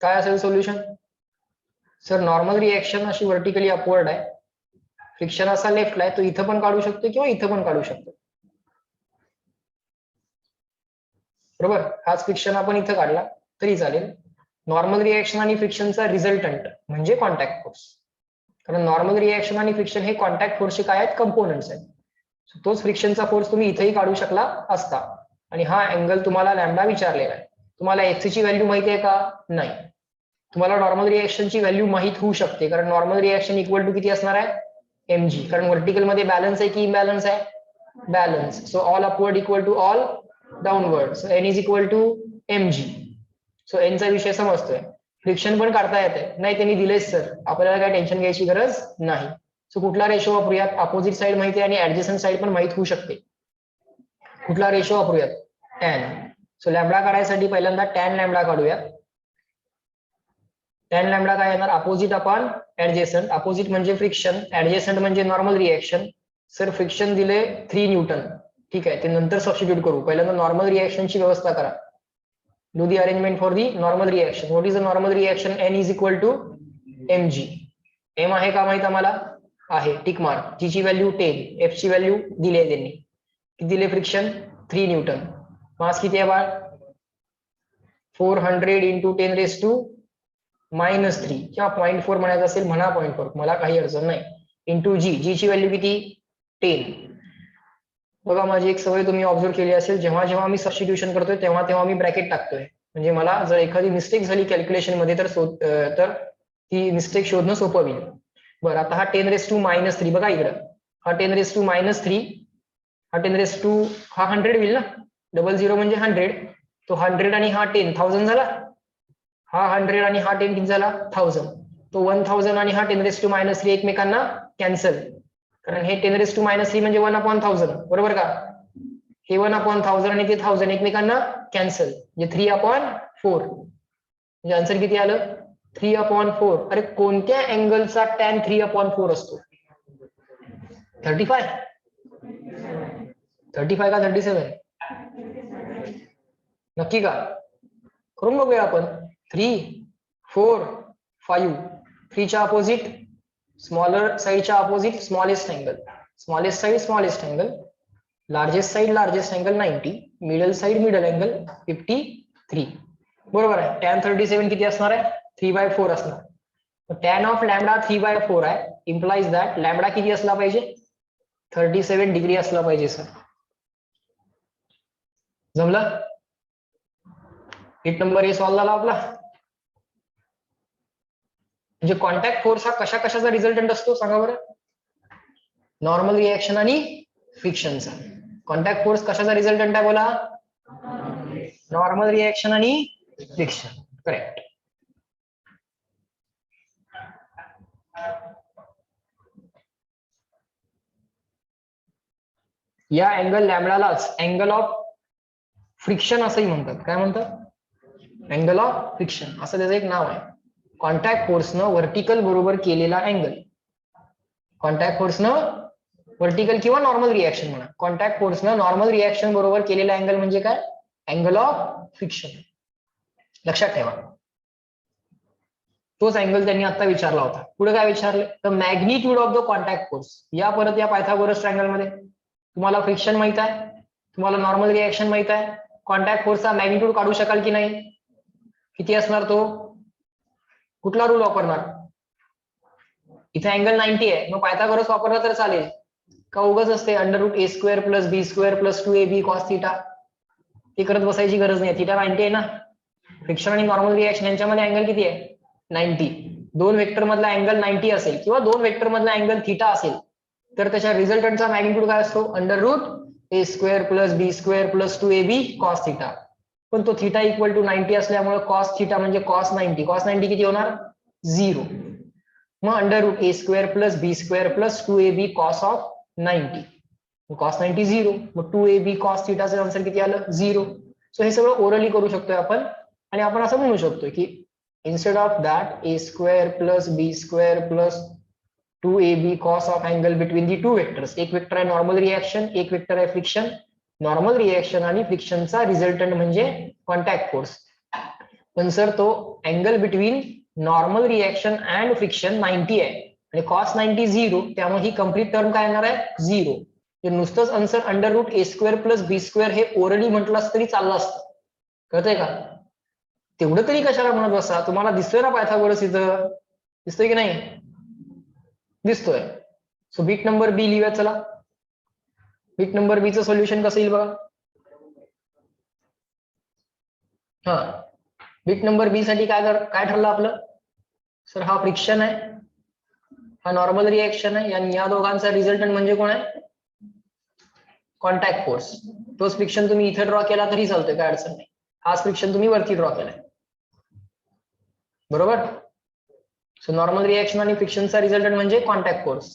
काय असेल सोल्युशन? सर, नॉर्मल रिएक्शन अशी व्हर्टिकली अपवर्ड आहे, फ्रिक्शन असा लेफ्टला आहे, तो इथं पण काढू शकतो किंवा इथं पण काढू शकतो. बरोबर, हाच फ्रिक्शन आपण इथं काढला तरी चालेल. नॉर्मल रिएक्शन आणि फ्रिक्शनचा रिझल्टंट म्हणजे कॉन्टॅक्ट फोर्स. कारण नॉर्मल रिएक्शन आणि फ्रिक्शन हे कॉन्टॅक्ट फोर्सचे काय आहेत? कंपोनंट्स आहेत. तोच फ्रिक्शनचा फोर्स तुम्ही इथेही काढू शकला असता. आणि हा अँगल तुम्हाला लॅम्डा विचारलेला आहे. तुम्हाला FC ची व्हॅल्यू माहिती आहे का? नाही. तुम्हाला नॉर्मल रिएक्शनची व्हॅल्यू माहित होऊ शकते, कारण नॉर्मल रिएक्शन इक्वल टू किती असणार आहे? mg. कारण व्हर्टिकल मध्ये बॅलन्स आहे की इम्बॅलन्स आहे? Balance. So all upward equal to all downward. So n is equal to mg. So n चा विषय समजतोय. फ्रिक्शन पण काढता येते. नाही, त्यांनी दिलेच सर, आपल्याला काय टेन्शन घ्यायची गरज नाही. सो कुठला रेशो वापरूयात? अपोजिट साइड माहिती आहे आणि ऍडजस्टंट साइड पण माहित होऊ शकते. कुठला रेशो वापरूयात? टॅन. सो लॅम्डा काढायसाठी पहिल्यांदा टॅन लॅम्डा काढूयात. टॅन लॅम्डा काय येणार? Opposite upon adjacent. अपोजिट म्हणजे फ्रिक्शन, ऍडजेसंट म्हणजे नॉर्मल रिएक्शन. सर, फ्रिक्शन दिले 3 न्यूटन. ठीक आहे, ते नंतर सबस्टिट्यूट करू. पहिल्यांदा नॉर्मल रिएक्शनची व्यवस्था करा. Do the arrangement for the normal reaction. What is the normal reaction? n is equal to mg. m आहे का माहित आम्हाला? आहे, टिक मार्क. g ची व्हॅल्यू 10, f ची व्हॅल्यू दिली आहे त्यांनी. किती दिले? Friction 3 Newton. मास किती आहे बाळ? 400 × 10⁻⁴ -3 किंवा 0.4 म्हणायचं असेल म्हणा 0.4, मला काही अडचण नाही. इंटू जी ची व्हॅल्यू किती 10. बघा माझी एक सवय तुम्ही ऑब्झर्व केली असेल, जेव्हा जेव्हा मी सबस्टिट्यूशन करतोय तेव्हा तेव्हा मी ब्रॅकेट टाकतोय, म्हणजे मला जर एखादी मिस्टेक झाली कॅल्क्युलेशन मध्ये तर ती मिस्टेक शोधणं सोपं होईल. बरं, आता हा 10⁻³ बघा इकडं, हा 10⁻³ हा 10 हा 100 होईल ना, 00 म्हणजे 100, तो 100 आणि हा 10 1000 झाला, हा 100 आणि हा 10 किती झाला 1000, तो 1000 आणि हा 10⁻³ एकमेकांना कॅन्सल, कारण हे 10⁻³ म्हणजे 1/1000 बरोबर का, हे 1/1000 आणि ते 1000 एकमेकांना कॅन्सल, म्हणजे 3/4, म्हणजे आन्सर किती आलं 3/4. अरे कोणत्या अँगलचा tan 3/4 असतो? 35 का 37? नक्की का? करून बघूया आपण. 3, 4, 5. 3 च्या अपोजिट स्मॉलर साईडच्या opposite smallest angle, smallest side smallest angle, largest side largest angle 90, middle side middle angle 53. बरोबर आहे. tan 37 किती असणार आहे 3/4 असणार. tan ऑफ लॅम्बडा 3/4 आहे, इम्प्लाइज दॅट लॅम्बडा किती असला पाहिजे 37 डिग्री असला पाहिजे सर. जमलं? हिट नंबर ए सॉल्व झाला आपला. म्हणजे कॉन्टॅक्ट फोर्स हा कशा कशाचा रिझल्टंट असतो सांगा बरं? नॉर्मल रिएक्शन आणि फ्रिक्शनचा. कॉन्टॅक्ट फोर्स कशाचा रिझल्टंट आहे बोला? नॉर्मल रिएक्शन आणि फ्रिक्शन. करेक्ट. या अँगल लॅम्बडालाच अँगल ऑफ फ्रिक्शन असंही म्हणतात. काय म्हणतात? अँगल ऑफ फ्रिक्शन असं त्याचं एक नाव आहे. कॉन्टॅक्ट फोर्सनं व्हर्टिकल बरोबर केलेला अँगल. कॉन्टॅक्ट फोर्सनं व्हर्टिकल किंवा नॉर्मल रिएक्शन म्हणा. कॉन्टॅक्ट फोर्सनं नॉर्मल रिएक्शन बरोबर केलेला अँगल म्हणजे काय? Angle of friction. लक्षात ठेवा. तोच अँगल त्यांनी आता विचारला होता. पुढे काय विचारले? The magnitude of the contact force. या परत या पायथागोरस ट्रायंगल मध्ये तुम्हाला फ्रिक्शन माहित आहे, तुम्हाला नॉर्मल रिएक्शन माहित आहे, कॉन्टॅक्ट फोर्सचा मॅग्निट्यूड काढू शकाल की नाही? किती असणार तो? कुठला रूल वापरणार? इथे अँगल 90 आहे, मग पायथागोरस वापरला तर चालेल का? उगाच असते √a² + b² + 2ab cos θ. ते करत बसायची गरज नाही. θ 90 आहे ना. फ्रिक्शन आणि नॉर्मल रिएक्शन यांच्यामध्ये अँगल किती आहे 90. दोन वेक्टर मधला अँगल 90 असेल किंवा दोन वेक्टर मधला अँगल θ असेल तर त्याच्या रिझल्टंटचा मॅग्निट्यूड काय असतो? √a² + b² + 2ab cos θ. पण तो θ = 90 असल्यामुळे cos θ म्हणजे cos 90. cos 90 किती होणार 0. मग √a² + b² + 2ab cos of 90. cos 90 0. मग 2ab cos θ चे आन्सर किती आलं 0. सो हे सगळं ओरली करू शकतोय आपण आणि आपण असं म्हणू शकतो की instead of that a² + b² + 2ab cos of angle between the two vectors. एक वेक्टर आहे नॉर्मल रिएक्शन, एक वेक्टर आहे फ्रिक्शन. नॉर्मल रिएक्शन आणि फ्रिक्शनचा रिझल्टंट म्हणजे कॉन्टॅक्ट फोर्स. पण सर तो angle between normal reaction and friction 90 आहे आणि cos 90 0, त्यामुळे ही कंप्लीट टर्म काय येणार आहे 0. नुसतंच आन्सर √a² + b² हे ओरली म्हटलं असतं तरी चाललं असतं. कळतंय का? तेवढं तरी कशाला म्हणत बसा? तुम्हाला दिसतोय ना पायथागोरस इथं? दिसतोय की नाही? दिसतोय. सो बीट नंबर बी लिहूया. चला, बीट नंबर बी चं सोल्युशन कसं येईल बघा. हा, बीट नंबर बी साठी काय ठरलं आपलं? सर हा फ्रिक्शन आहे, हा नॉर्मल रिएक्शन आहे आणि या दोघांचा रिझल्टंट म्हणजे कोण आहे? Contact force. तोच फ्रिक्शन तुम्ही इथे ड्रॉ केला तरी चालतोय, काय अडचण नाही. हाच फ्रिक्शन तुम्ही वरती ड्रॉ केलाय. बरोबर. सो नॉर्मल रिएक्शन आणि फ्रिक्शनचा रिझल्टंट म्हणजे कॉन्टॅक्ट फोर्स.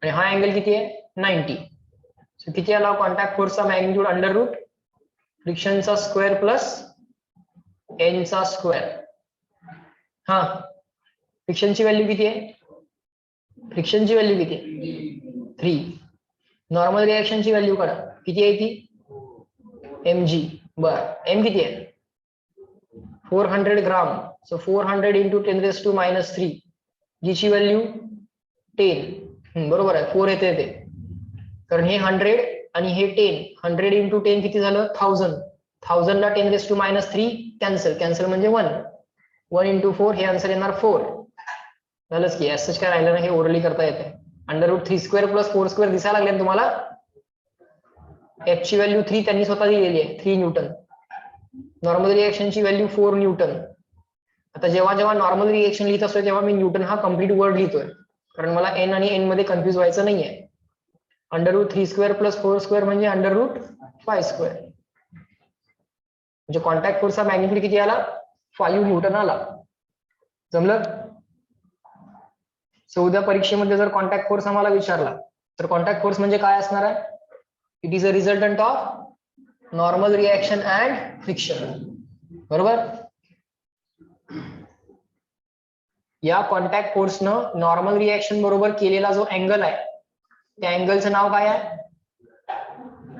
आणि हा अँगल किती आहे 90. सो किती आला कॉन्टॅक्ट फोर्सचा मॅग्निट्यूड? √ फ्रिक्शनचा स्क्वेअर प्लस n चा स्क्वेअर. हा, फ्रिक्शनची व्हॅल्यू किती आहे? फ्रिक्शनची व्हॅल्यू किती आहे 3. नॉर्मल रिएक्शनची व्हॅल्यू काढा, किती आहे ती? mg. बर, m किती आहे 400 ग्राम. सो 400 × 10⁻³ जी ची व्हॅल्यू 10. बरोबर आहे, 4 येते ते, कारण हे 100 आणि हे 10. 100 × 10 किती झालं 1000. 1000 ला 10⁻³ कॅन्सल, कॅन्सल म्हणजे 1. 1 into 4 हे आन्सर येणार 4. झालंच की असंच काय राहिलं नाही, हे ओरली करता येते. √3² + 4² दिसायला लागले तुम्हाला. एफ ची व्हॅल्यू 3 त्यांनी स्वतः दिलेली आहे, 3 न्यूटन. नॉर्मल रिएक्शनची व्हॅल्यू 4 न्यूटन. आता जेव्हा जेव्हा नॉर्मल रिएक्शन लिहित असतोय तेव्हा मी न्यूटन हा कम्प्लीट वर्ड लिहितोय, कारण मला एन आणि एन मध्ये कन्फ्युज व्हायचं नाहीये. √3² + 4² म्हणजे √5². म्हणजे कॉन्टॅक्ट फोर्सचा मॅग्निट्यूड किती आला? 5 न्यूटन आला. जमलं? उद्या परीक्षेमध्ये जर कॉन्टॅक्ट फोर्स आम्हाला विचारला तर कॉन्टॅक्ट फोर्स म्हणजे काय असणार आहे? It is a resultant of normal reaction and friction. बरोबर? या कॉन्टॅक्ट फोर्सनं नॉर्मल रिएक्शन बरोबर केलेला जो अँगल आहे त्या अँगलचं नाव काय आहे?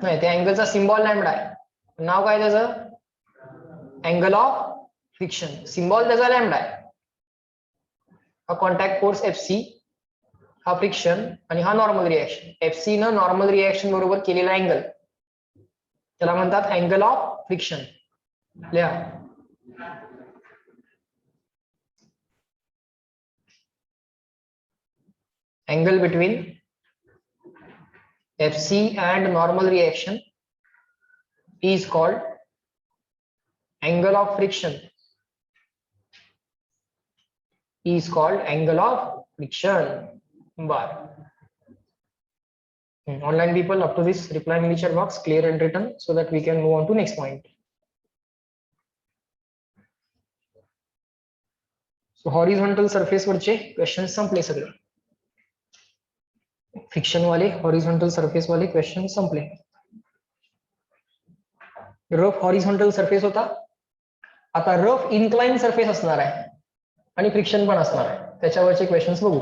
नाही, त्या अँगलचा सिम्बॉल लॅम्बडा आहे. नाव काय त्याचं? Angle of friction. सिम्बॉल त्याचा लॅम्बडा आहे. हा कॉन्टॅक्ट फोर्स FC, हा फ्रिक्शन आणि हा नॉर्मल रिएक्शन. FC न नॉर्मल रिएक्शन बरोबर केलेला अँगल त्याला म्हणतात अँगल ऑफ फ्रिक्शन. लिहा. angle between FC and normal reaction is called angle of friction. Is called angle of friction. Bar. Online people up to this reply in the chat box, clear and written, so that we can move on to next point. So horizontal surface वरचे questions संपले सगळे. Friction वाले horizontal surface वाले question संपले. Rough horizontal surface होता. आता rough incline surface असणार आहे आणि फ्रिक्शन पण असणार आहे. त्याच्यावरचे क्वेश्चन्स बघू.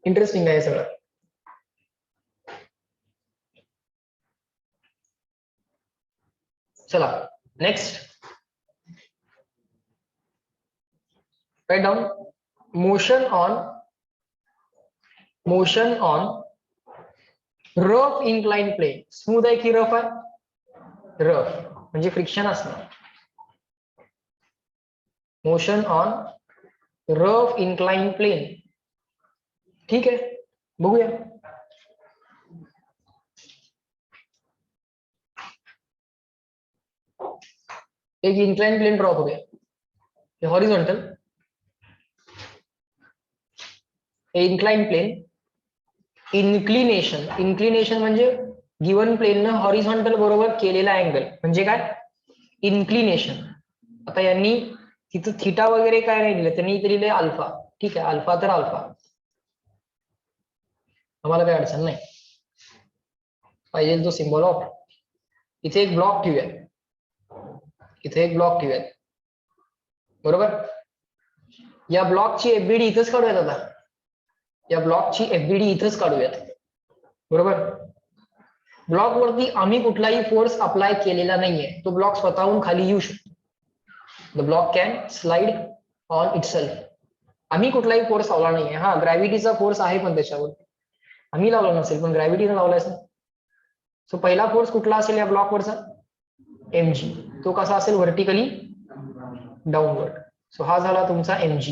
इंटरेस्टिंग आहे सगळं. चला next. Write down. Motion on rough incline plane. Smooth आहे की रफ आहे? रफ म्हणजे फ्रिक्शन असणार. Motion on rough incline plane. ठीक आहे, बघूया. एक इन्क्लाइन प्लेन ड्रॉ करूया. हे हॉरिझॉन्टल, इन्क्लाइन प्लेन. इन्क्लिनेशन म्हणजे गिवन प्लेननं हॉरिझॉन्टल बरोबर केलेला अँगल म्हणजे काय? इन्क्लिनेशन. आता यांनी तिथं थिटा वगैरे काय नाही दिलं, त्यांनी इथे लिहिले अल्फा. ठीक आहे, अल्फा तर अल्फा, आम्हाला काही अडचण नाही. पाहिजे तो सिम्बॉल ऑफ. इथे एक ब्लॉक ठेवूयात. बरोबर? या ब्लॉकची एफबीडी इथंच काढूयात. आता या ब्लॉकची एफबीडी इथंच काढूयात. बरोबर? ब्लॉक वरती आम्ही कुठलाही फोर्स अप्लाय केलेला नाहीये. तो ब्लॉक स्वतःहून खाली येऊ शकतो. The block can slide on itself. आम्ही कुठलाही फोर्स लावला नाहीये. हा, ग्रॅव्हिटीचा फोर्स आहे पण त्याच्यावर आम्ही लावला नसेल, पण ग्रॅव्हिटीने लावलाय. सो पहिला फोर्स कुठला असेल या ब्लॉक वरचा? mg. तो कसा असेल? Vertically downward. सो हा झाला तुमचा mg.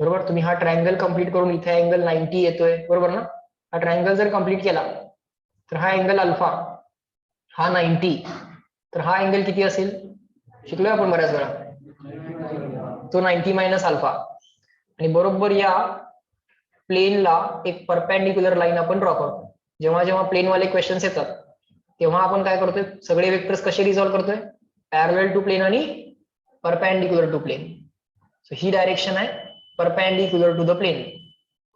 बरोबर? तुम्ही हा ट्रायंगल कंप्लीट करून इथे अँगल 90 येतोय. बरोबर ना? हा ट्रायंगल जर कंप्लीट केला तर हा अँगल अल्फा, हा 90, तर हा अँगल किती असेल? शिकलोय आपण बऱ्याच वेळा. तो 90 मायनस अल्फा. आणि बरोबर या प्लेनला एक परपेंडिक्युलर लाईन आपण ड्रॉ करतो. जेव्हा जेव्हा प्लेनवाले क्वेश्चन्स येतात तेव्हा आपण काय करतोय? सगळे वेक्टर्स कसे रिझॉल्व्ह करतोय? पॅरलल टू प्लेन आणि परपेंडिक्युलर टू प्लेन. सो ही डायरेक्शन आहे परपेंडिक्युलर टू द प्लेन.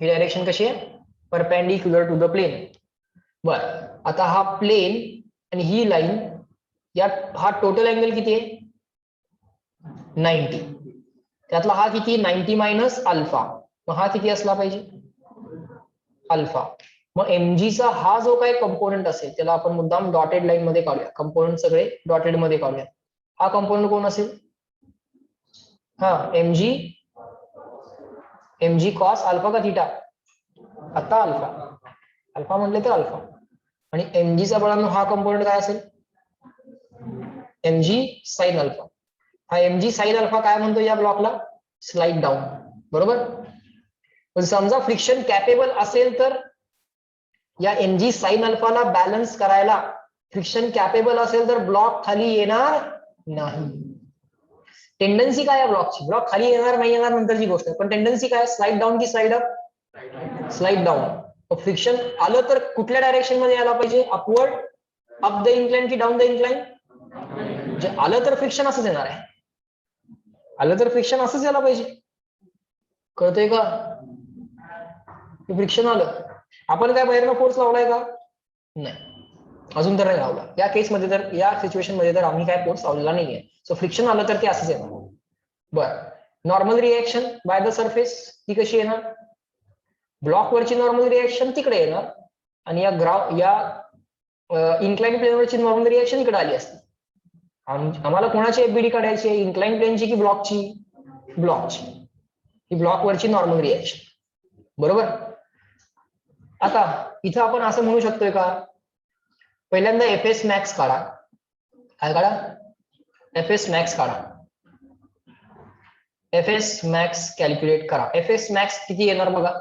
ही डायरेक्शन कशी आहे? Perpendicular to the plane. बर, आता हा प्लेन आणि ही लाईन, या हा टोटल अँगल किती आहे? 90. त्यातला हा किती? 90 मायनस अल्फा. मग हा किती असला पाहिजे? अल्फा. मग mgचा हा जो काही कंपोनेंट असेल त्याला आपण मुद्दाम डॉटेड लाईन मध्ये काढूया. कंपोनेंट सगळे डॉटेड मध्ये काढूया. हा कंपोनेंट कोण असेल? हा, mg कॉस अल्फा का थीटा? आता अल्फा म्हटले तर अल्फा. आणि mgचा बळांनो हा कंपोनेंट काय असेल? mg sin alpha. हा mg sin अल्फा काय म्हणतो या ब्लॉकला? Slide down. बरोबर. पण समजा फ्रिक्शन कॅपेबल असेल तर या mg sin अल्फाला बॅलन्स करायला फ्रिक्शन कॅपेबल असेल तर ब्लॉक खाली येणार नाही. टेंडन्सी काय आहे ब्लॉकची? ब्लॉक खाली येणार नाही येणार नंतरची गोष्ट आहे, पण टेंडन्सी काय? स्लाइड डाऊन की slide up? Slide down. Friction आलं तर कुठल्या डायरेक्शन मध्ये यायला पाहिजे? अपवर्ड, अप द इन्क्लाइन की डाऊन द इन्क्लाइन? जे आलं तर फ्रिक्शन असंच येणार आहे. आलं तर फ्रिक्शन असंच यायला पाहिजे. कळतंय का? फ्रिक्शन आलं, आपण काय बाहेरनं फोर्स लावलाय का? नाही, अजून तर नाही लावला. या केसमध्ये तर, या सिच्युएशन मध्ये तर आम्ही काय फोर्स लावलेला नाहीये. सो फ्रिक्शन आलं तर ते असंच येणार. बर, normal reaction by the surface ती कशी येणार? ब्लॉक वरची नॉर्मल रिएक्शन तिकडे येणार आणि या इन्क्लाइन प्लेन वरची नॉर्मल रिएक्शन इकडे आली असती. आम्हाला कोणाची एफबीडी काढायची आहे? इन्क्लाइन प्लेनची की ब्लॉकची? ब्लॉकची. ही ब्लॉक वरची नॉर्मल रिएक्शन. बरोबर. आता इथं आपण असं म्हणू शकतोय का? पहिल्यांदा एफएस मॅक्स काढा. काय काढा? एफएस मॅक्स काढा. एफएस मॅक्स कॅल्क्युलेट करा. एफएस मॅक्स किती येणार बघा?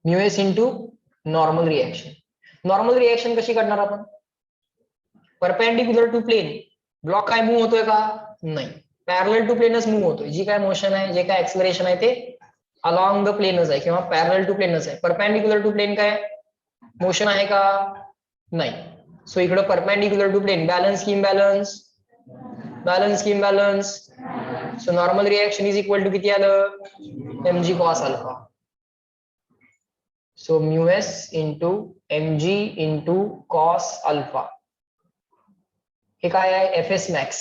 Mu S into normal reaction. Normal reaction कशी काढणार आपण? Perpendicular to plane. ब्लॉक काय मूव्ह होतोय का? नाही, पॅरलल टू प्लेनच मूव्ह होतोय. जी काय मोशन आहे, जे काय एक्सलरेशन आहे ते अलॉंग द प्लेनच आहे किंवा पॅरलल टू प्लेनच आहे. परपेंडिक्युलर टू प्लेन काय मोशन आहे का? नाही. सो इकडं परपेंडिक्युलर टू प्लेन, बॅलन्स की इम्बॅलन्स? बॅलन्स की imbalance? So normal reaction is equal to किती आलं? mg cos alpha. So mu S into mg into cos alpha. हे काय आहे? FS max.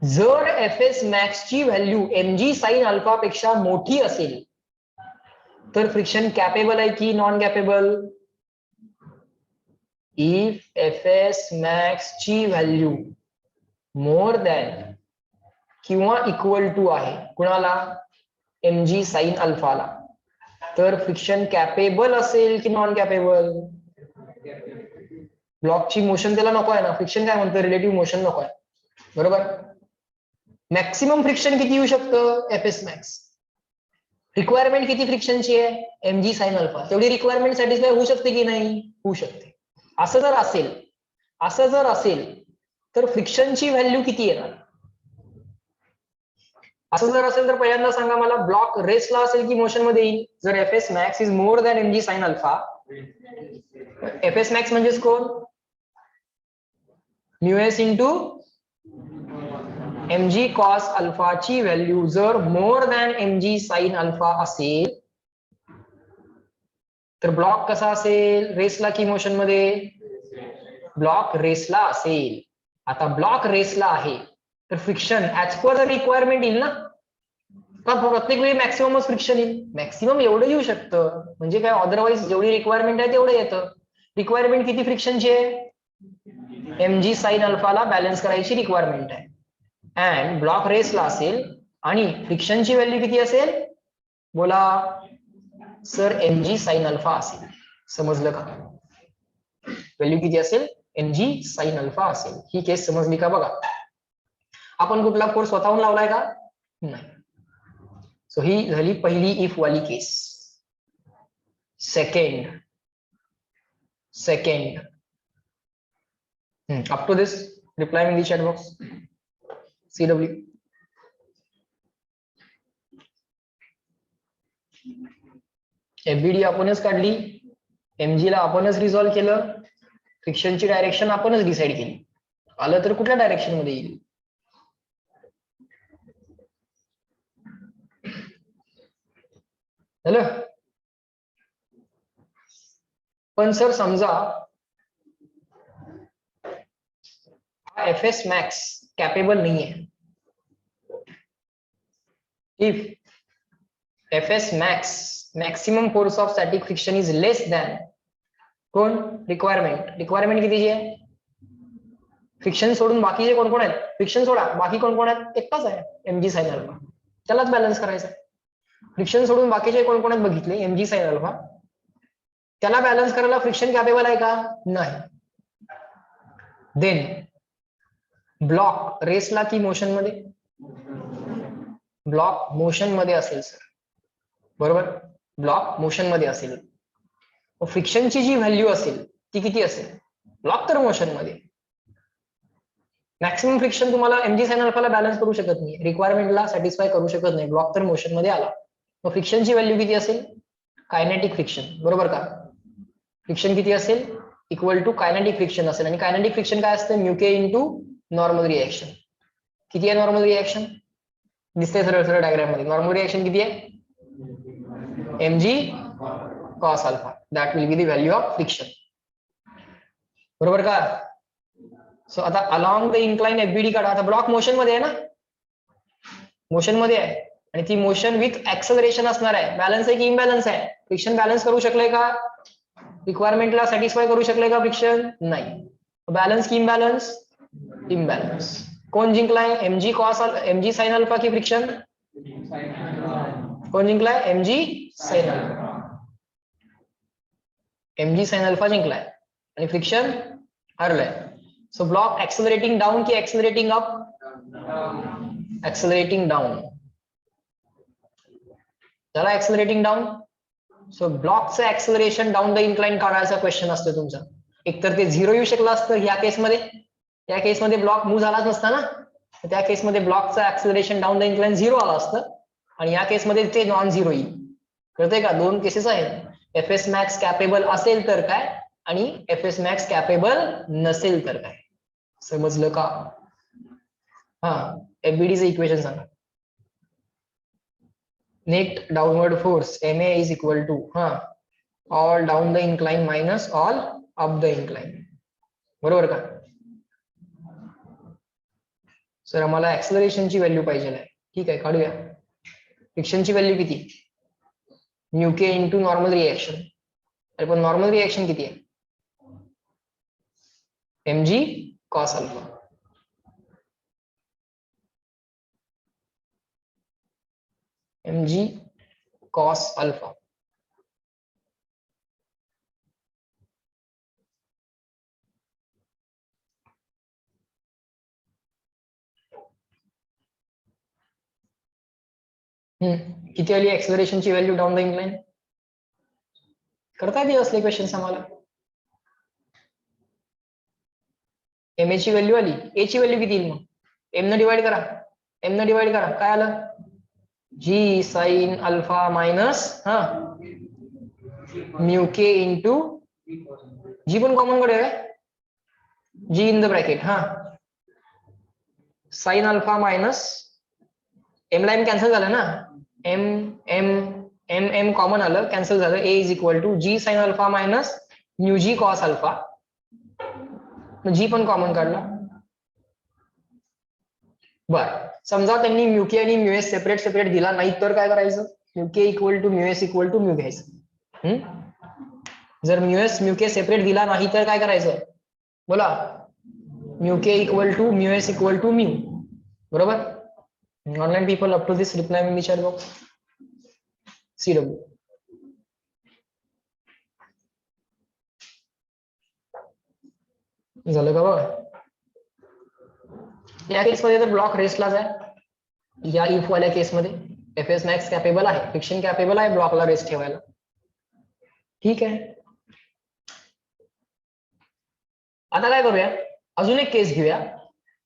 जर एफएस मॅक्स ची व्हॅल्यू mg sin अल्फा पेक्षा मोठी असेल तर फ्रिक्शन कॅपेबल आहे की non capable? If FS max ची व्हॅल्यू मोर दॅन किंवा इक्वल टू आहे कुणाला? mg sin अल्फाला, तर फ्रिक्शन कॅपेबल असेल की नॉन कॅपेबल? ब्लॉकची मोशन त्याला नको आहे ना. फ्रिक्शन काय म्हणतं? रिलेटिव्ह मोशन नको आहे. बरोबर. मॅक्सिमम फ्रिक्शन किती येऊ शकतं? FS max. रिक्वायरमेंट किती फ्रिक्शनची आहे? mg sin alpha. तेवढी रिक्वायरमेंट सॅटिस्फाय होऊ शकते की नाही? होऊ शकते. असं जर असेल तर फ्रिक्शनची व्हॅल्यू किती येणार? असं जर असेल तर पहिल्यांदा सांगा मला, ब्लॉक रेस्टला असेल की मोशन मध्ये येईल? जर FS max is more than mg sin alpha, FS max म्हणजेच कोण? Mu S into mg cos alpha ची व्हॅल्यू जर more than mg sin alpha असेल तर ब्लॉक कसा असेल? रेसला की मोशन मध्ये? ब्लॉक रेसला असेल. आता ब्लॉक रेसला आहे तर friction as per the requirement येईल ना? का प्रत्येक वेळी मॅक्सिममच फ्रिक्शन येईल? मॅक्सिमम एवढं येऊ शकतं. म्हणजे काय, अदरवाईज जेवढी रिक्वायरमेंट आहे तेवढं येतं. रिक्वायरमेंट किती फ्रिक्शनची आहे? mg sin अल्फाला बॅलन्स करायची रिक्वायरमेंट आहे. अँड ब्लॉक रेसला असेल आणि फ्रिक्शनची व्हॅल्यू किती असेल? बोला सर, mg sin अल्फा असेल. समजलं का? व्हॅल्यू किती असेल? mg sin अल्फा असेल. ही केस समजली का बघा? आपण कुठला फोर्स स्वतःहून लावलाय का? नाही. सो ही झाली पहिली इफ वाली case. Second up to this reply in the chat box. CW FBD आपणच काढली, mg ला आपणच रिझॉल्व्ह केलं, फ्रिक्शनची डायरेक्शन आपणच डिसाइड केली. आलं तर कुठल्या डायरेक्शन मध्ये येईल? झालं. पण सर समजा एफएस मॅक्स कॅपेबल नाहीये. If FS max maximum force of static friction is less than कोण? रिक्वायरमेंट कितीची आहे? फ्रिक्शन सोडून बाकीचे कोण कोण आहेत? फ्रिक्शन सोडा, बाकी कोण कोण आहेत? एकटाच आहे, mg sin अल्फा. त्यालाच बॅलन्स करायचा. फ्रिक्शन सोडून बाकीचे कोण कोण आहेत बघितले? mg sin alpha. त्याला बॅलन्स करायला फ्रिक्शन कॅपेबल आहे का? नाही. देन ब्लॉक रेसला की मोशन मध्ये? ब्लॉक मोशन मध्ये असेल सर, बरोबर. ब्लॉक मोशन मध्ये असेल. फ्रिक्शनची जी व्हॅल्यू असेल ती किती असेल? ब्लॉक तर मोशन मध्ये. मॅक्सिमम फ्रिक्शन तुम्हाला mg sin अल्फाला बॅलन्स करू शकत नाही, रिक्वायरमेंटला सॅटिस्फाय करू शकत नाही. ब्लॉक तर मोशन मध्ये आला, मग फ्रिक्शनची व्हॅल्यू किती असेल? कायनेटिक फ्रिक्शन, बरोबर का? फ्रिक्शन किती असेल? इक्वल टू कायनेटिक फ्रिक्शन असेल. आणि कायनेटिक फ्रिक्शन काय असतं? म्युके इंटू नॉर्मल रिएक्शन. किती आहे नॉर्मल रिएक्शन? दिसतंय सरळ सरळ डायग्राम मध्ये. नॉर्मल रिएक्शन किती आहे? mg cos alpha. That will be the value of friction, बरोबर का? सो आता अलॉंग द इन्क्लाइन एफबीडी काढा. आता ब्लॉक मोशन मध्ये आहे ना, मोशन मध्ये आहे, आणि ती मोशन विथ ऍक्सलरेशन असणार आहे. बॅलन्स आहे की इम्बॅलन्स आहे? फ्रिक्शन बॅलन्स करू शकलंय का? रिक्वायरमेंटला सॅटिस्फाय करू शकलंय का फ्रिक्शन? नाही. बॅलन्स की इम्बॅलन्स? इम्बॅलन्स. कोण जिंकलाय? mg cos mg sin alpha की फ्रिक्शन? कोण जिंकलाय? mg sin alpha. mg sin alpha जिंकलाय आणि फ्रिक्शन हरलंय. सो ब्लॉक ऍक्सलरेटिंग डाऊन की ऍक्सलरेटिंग अप? Accelerating down. झाला ऍक्सलरेटिंग डाऊन. सो ब्लॉकचं ऍक्सलरेशन डाऊन द इन्क्लाइन काढायचा क्वेश्चन असतो तुमचा. एकतर ते 0 येऊ शकलं असतं या केसमध्ये, या केसमध्ये ब्लॉक मूव्ह झालाच नसता ना, त्या केसमध्ये ब्लॉकचं ऍक्सलरेशन डाऊन द इन्क्लाइन 0 आला असतं, आणि या केसमध्ये ते नॉन 0 येईल. कळतंय का? दोन केसेस आहेत. एफएस मॅक्स कॅपेबल असेल तर काय, आणि एफएस मॅक्स कॅपेबल नसेल तर काय. समजलं का? हा, एफबीडीचं इक्वेशन सांगा. Net downward force MA is equal to all down the incline minus all up the incline, बरोबर का? सर आम्हाला ऍक्सलरेशनची व्हॅल्यू पाहिजे आहे. ठीक आहे, काढूया. फ्रिक्शनची व्हॅल्यू किती? म्युके इंटू नॉर्मल रिएक्शन. अरे पण नॉर्मल रिएक्शन किती आहे? mg cos alpha. mg cos alpha. किती आली ऍक्सलरेशनची व्हॅल्यू डाऊन द इन्क्लाइन? करता येते असले क्वेश्चन आम्हाला. MA ची व्हॅल्यू आली, A ची व्हॅल्यू किती येईल मग? M न डिवाइड करा, M न डिवाइड करा, काय आलं? g sin alpha minus mu k into g पण कॉमन कडे आहे, g in the bracket sine alpha minus m ला एम कॅन्सल झालं ना, m m m m common आलं, कॅन्सल झालं. A is equal to g sine alpha minus mu g cos alpha. G पण common काढला. बर, समजा त्यांनी म्यूके आणि म्यूएस सेपरेट सेपरेट दिला नाही तर काय करायचं? Mu k equal to mu s equal to mu घ्यायचं. जर म्यूएस म्यूके सेपरेट दिला नाही तर काय करायचं? बोला. Mu k equal to mu s equal to mu, बरोबर. Online people up to this reply in the chat box. CW. झालं का बघा? या केसमध्ये तर ब्लॉक रेस्टलाच आहे. या इफ वाल्या केसमध्ये एफएस मॅक्स कॅपेबल आहे, फ्रिक्शन कॅपेबल आहे ब्लॉकला रेस्ट ठेवायला. ठीक आहे. आता काय करूया? अजून एक केस घेऊया,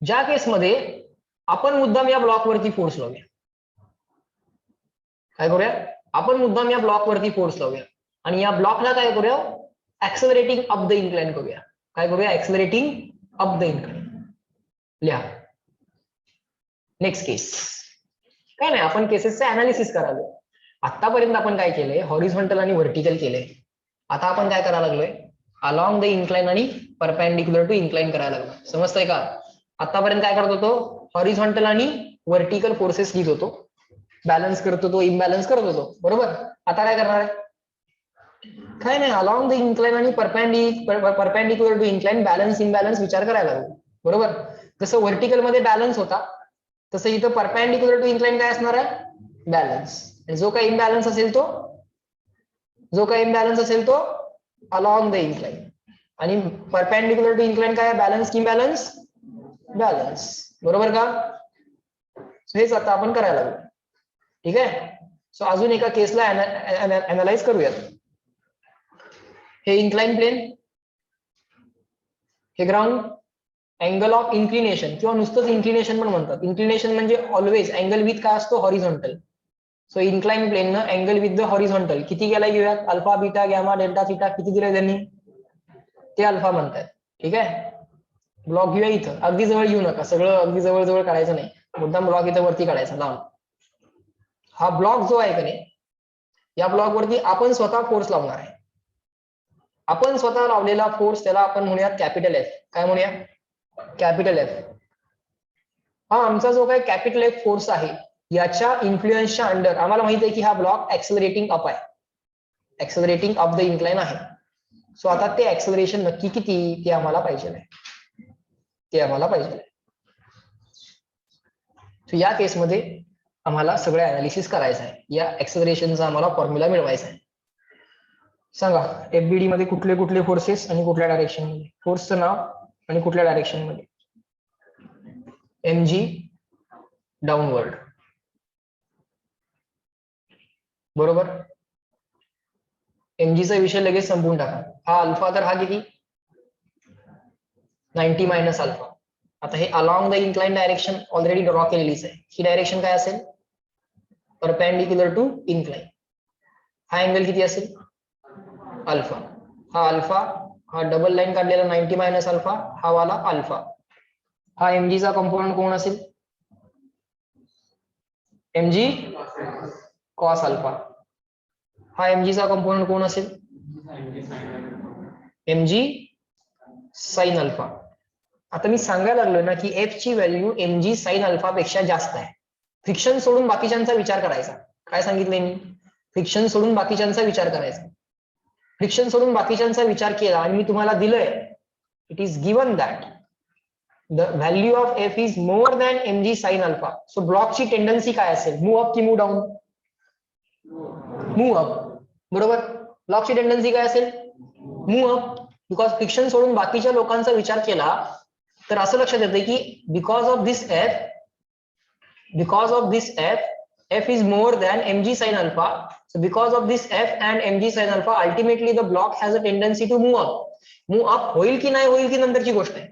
ज्या केसमध्ये आपण मुद्दाम या ब्लॉकवरती फोर्स लावूया. काय करूया? आपण मुद्दाम या ब्लॉकवरती फोर्स लावूया आणि या ब्लॉकला काय करूया? ऍक्सलरेटिंग अप द इन्क्लाइन करूया. काय करूया? ऍक्सलरेटिंग अप द इन्क्लाइन. लिहा. नेक्स्ट केस. काय नाही, आपण केसेसचे अनालिसिस करायला. आतापर्यंत आपण काय केलंय? हॉरिझॉन्टल आणि व्हर्टिकल केलंय. आता आपण काय करायला लागलोय? अलॉंग द इन्क्लाइन आणि परपेंडिक्युलर टू इन्क्लाइन करायला लागलो. समजतंय का? आतापर्यंत काय करत होतो? हॉरिझॉन्टल आणि व्हर्टिकल फोर्सेस घेत होतो, बॅलन्स करत होतो, इम्बॅलन्स करत होतो, बरोबर. आता काय करणार आहे? काय नाही, अलॉंग द इन्क्लाइन आणि perpendicular to incline balance imbalance विचार करायला लागलो, बरोबर. जसं व्हर्टिकल मध्ये बॅलन्स होता तसं इथं परपेंडिक्युलर टू इन्क्लाइन काय असणार आहे? बॅलन्स. जो काही इम्बॅलन्स असेल तो अलॉंग द इन्क्लाइन. आणि परपेंडिक्युलर टू इन्क्लाइन काय? बॅलन्स की इम्बॅलन्स? बॅलन्स. बरोबर का? हेच आता आपण करायला लागलो. ठीक आहे. सो अजून एका केसला अनालाइज करूयात. हे इन्क्लाइन प्लेन, हे ग्राउंड, अँगल ऑफ इन्क्लिनेशन किंवा नुसतंच इन्क्लिनेशन पण म्हणतात. इन्क्लिनेशन म्हणजे ऑलवेज अँगल विथ काय असतो, हॉरिझॉन्टल. सो इन्क्लाइन प्लेन न अँगल विथ द हॉरिझॉन्टल किती गेला घेऊयात, alpha beta gamma delta theta किती दिले त्यांनी, ते अल्फा म्हणतात. ठीक आहे. ब्लॉक घेऊया इथं, अगदी जवळ येऊ नका, सगळं अगदी जवळ जवळ काढायचं नाही, मुद्दाम ब्लॉक इथं वरती काढायचा लांब. हा ब्लॉक जो आहे का नाही, या ब्लॉक वरती आपण स्वतः फोर्स लावणार आहे. आपण स्वतः लावलेला फोर्स त्याला आपण म्हणूयात कॅपिटल एफ. काय म्हणूया, कॅपिटल एफ. हा आमचा जो काही कॅपिटल एफ फोर्स आहे याच्या इन्फ्लुएन्सच्या अंडर आम्हाला माहित आहे की हा ब्लॉक ऍक्सेलरेटिंग अप आहे, ऍक्सेलरेटिंग अप द इन्क्लाइन आहे. सो आता ते ऍक्सेलरेशन नक्की किती ते आम्हाला पाहिजे आहे, ते आम्हाला पाहिजे. सो या केसमध्ये आम्हाला सगळं अनालिसिस करायचं आहे. या ऍक्सेलरेशनचा आम्हाला फॉर्म्युला मिळवायचा आहे. सांगा एफबीडी मध्ये कुठले कुठले फोर्सेस आणि कुठल्या डायरेक्शन मध्ये, फोर्सचं नाव आणि कुठल्या डायरेक्शन मध्ये. mg downward. बरोबर. mg चा विषय लगेच संपवून टाका. हा अल्फा, तर हा किती 90 मायनस अल्फा. आता हे along the incline direction already draw केलेलीच आहे. ही डायरेक्शन काय असेल, परपेंडिक्युलर टू इन्क्लाइन. हा अँगल किती असेल, अल्फा. हा अल्फा, हा डबल लाईन काढलेला 90 मायनस अल्फा, हा वाला अल्फा. हा mg चा कंपोनंट कोण असेल, mg कॉस अल्फा. हा mg चा कंपोनंट कोण असेल, mg साइन अल्फा. आता मी सांगायला लागलो ना की एफ ची व्हॅल्यू mg साइन अल्फा पेक्षा जास्त आहे. फ्रिक्शन सोडून बाकीच्यांचा विचार करायचा. काय सांगितलंय मी, फ्रिक्शन सोडून बाकीच्यांचा विचार करायचा. फ्रिक्शन सोडून बाकीच्यांचा विचार केला आणि मी तुम्हाला दिलंय, it is given that the value of F is more than mg sine alpha. So ब्लॉकची टेंडन्सी काय असेल, मूव्ह अप की मूव्ह डाऊन, मूव्ह अप. बरोबर. ब्लॉकची टेंडन्सी काय असेल, मूव्ह अप. बिकॉज फ्रिक्शन सोडून बाकीच्या लोकांचा विचार केला तर असं लक्षात येतं की because of this F f is more than mg sin alpha. So because of this f and mg sin alpha, ultimately the block has a tendency to move up. Move up होईल की नाही होईल ती नंतरची गोष्ट आहे.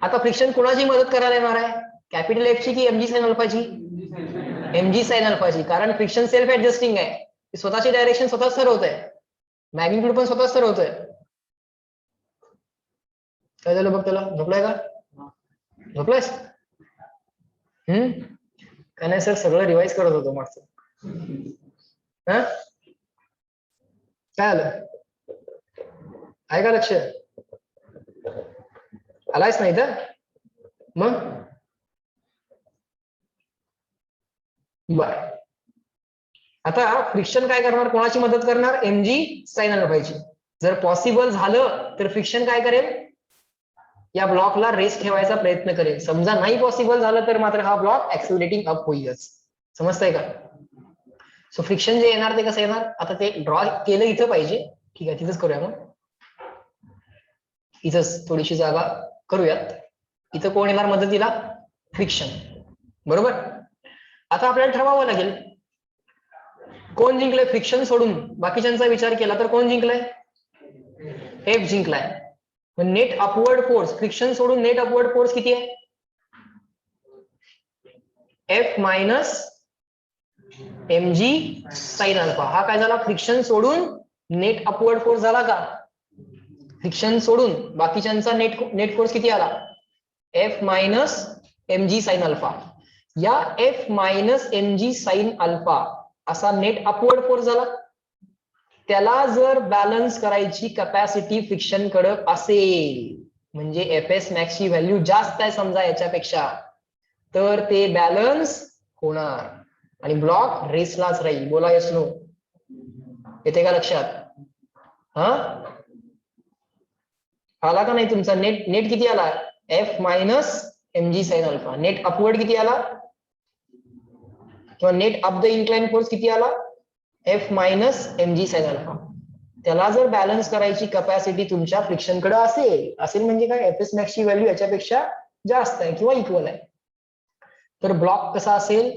आता friction कोणाची मदत करायला येणार आहे, कॅपिटल एफ ची की mg sin alpha ची, mg sin alpha ची. कारण फ्रिक्शन सेल्फ ऍडजस्टिंग आहे, स्वतःची डायरेक्शन स्वतःच ठरवत आहे, मॅग्निट्यूड पण स्वतःच ठरवतोय. काय झालं बघ त्याला, झोपलाय का, झोपलायस? काय नाही सर, सगळं रिवाइज करत होतो मागचं. काय आलं, आहे का लक्ष, आलायच नाही तर मग बर. आता फ्रिक्शन काय करणार, कोणाची मदत करणार, mg साइन अल्फाची. जर पॉसिबल झालं तर फ्रिक्शन काय करेल, या ब्लॉकला रेस्ट ठेवायचा प्रयत्न करेल. समजा नाही पॉसिबल झालं तर मात्र हा ब्लॉक ऍक्सेलरेटिंग अप होईलच. समजतंय का? सो फ्रिक्शन जे येणार ते कसं येणार, आता ते ड्रॉ केलं इथं पाहिजे. ठीक आहे, तिथंच करूया. मग इथंच थोडीशी जागा करूयात. इथं कोण येणार मदतीला, फ्रिक्शन. बरोबर. आता आपल्याला ठरवावं लागेल कोण जिंकलंय. फ्रिक्शन सोडून बाकीच्यांचा विचार केला तर कोण जिंकलंय, एफ जिंकलाय. नेट अपवर्ड फोर्स, फ्रिक्शन सोडून नेट अपवर्ड फोर्स किती आहे, F minus mg sine alpha. हा काय झाला, फ्रिक्शन सोडून नेट अपवर्ड फोर्स झाला का, फ्रिक्शन सोडून बाकीच्यांचा नेट फोर्स किती आला, F minus mg sine alpha. या F minus mg sine alpha असा नेट अपवर्ड फोर्स झाला. त्याला जर बॅलन्स करायची कॅपॅसिटी फ्रिक्शन कडे असेल, म्हणजे एफ एस मॅक्स ची व्हॅल्यू जास्त आहे समजा याच्यापेक्षा, तर ते बॅलन्स होणार आणि ब्लॉक रेसलाच राहील. बोला येस नो, येते का लक्षात? हा आला का नाही तुमचा, नेट किती आला, F minus mg sine alpha. Net upward किती आला, किंवा net up the incline force किती आला, F minus mg sine alpha. त्याला जर बॅलन्स करायची कॅपॅसिटी तुमच्या फ्रिक्शन कडे असेल म्हणजे काय, एफ एस मॅक्स ची व्हॅल्यू याच्यापेक्षा जास्त आहे किंवा इक्वल आहे. तर ब्लॉक कसा असेल,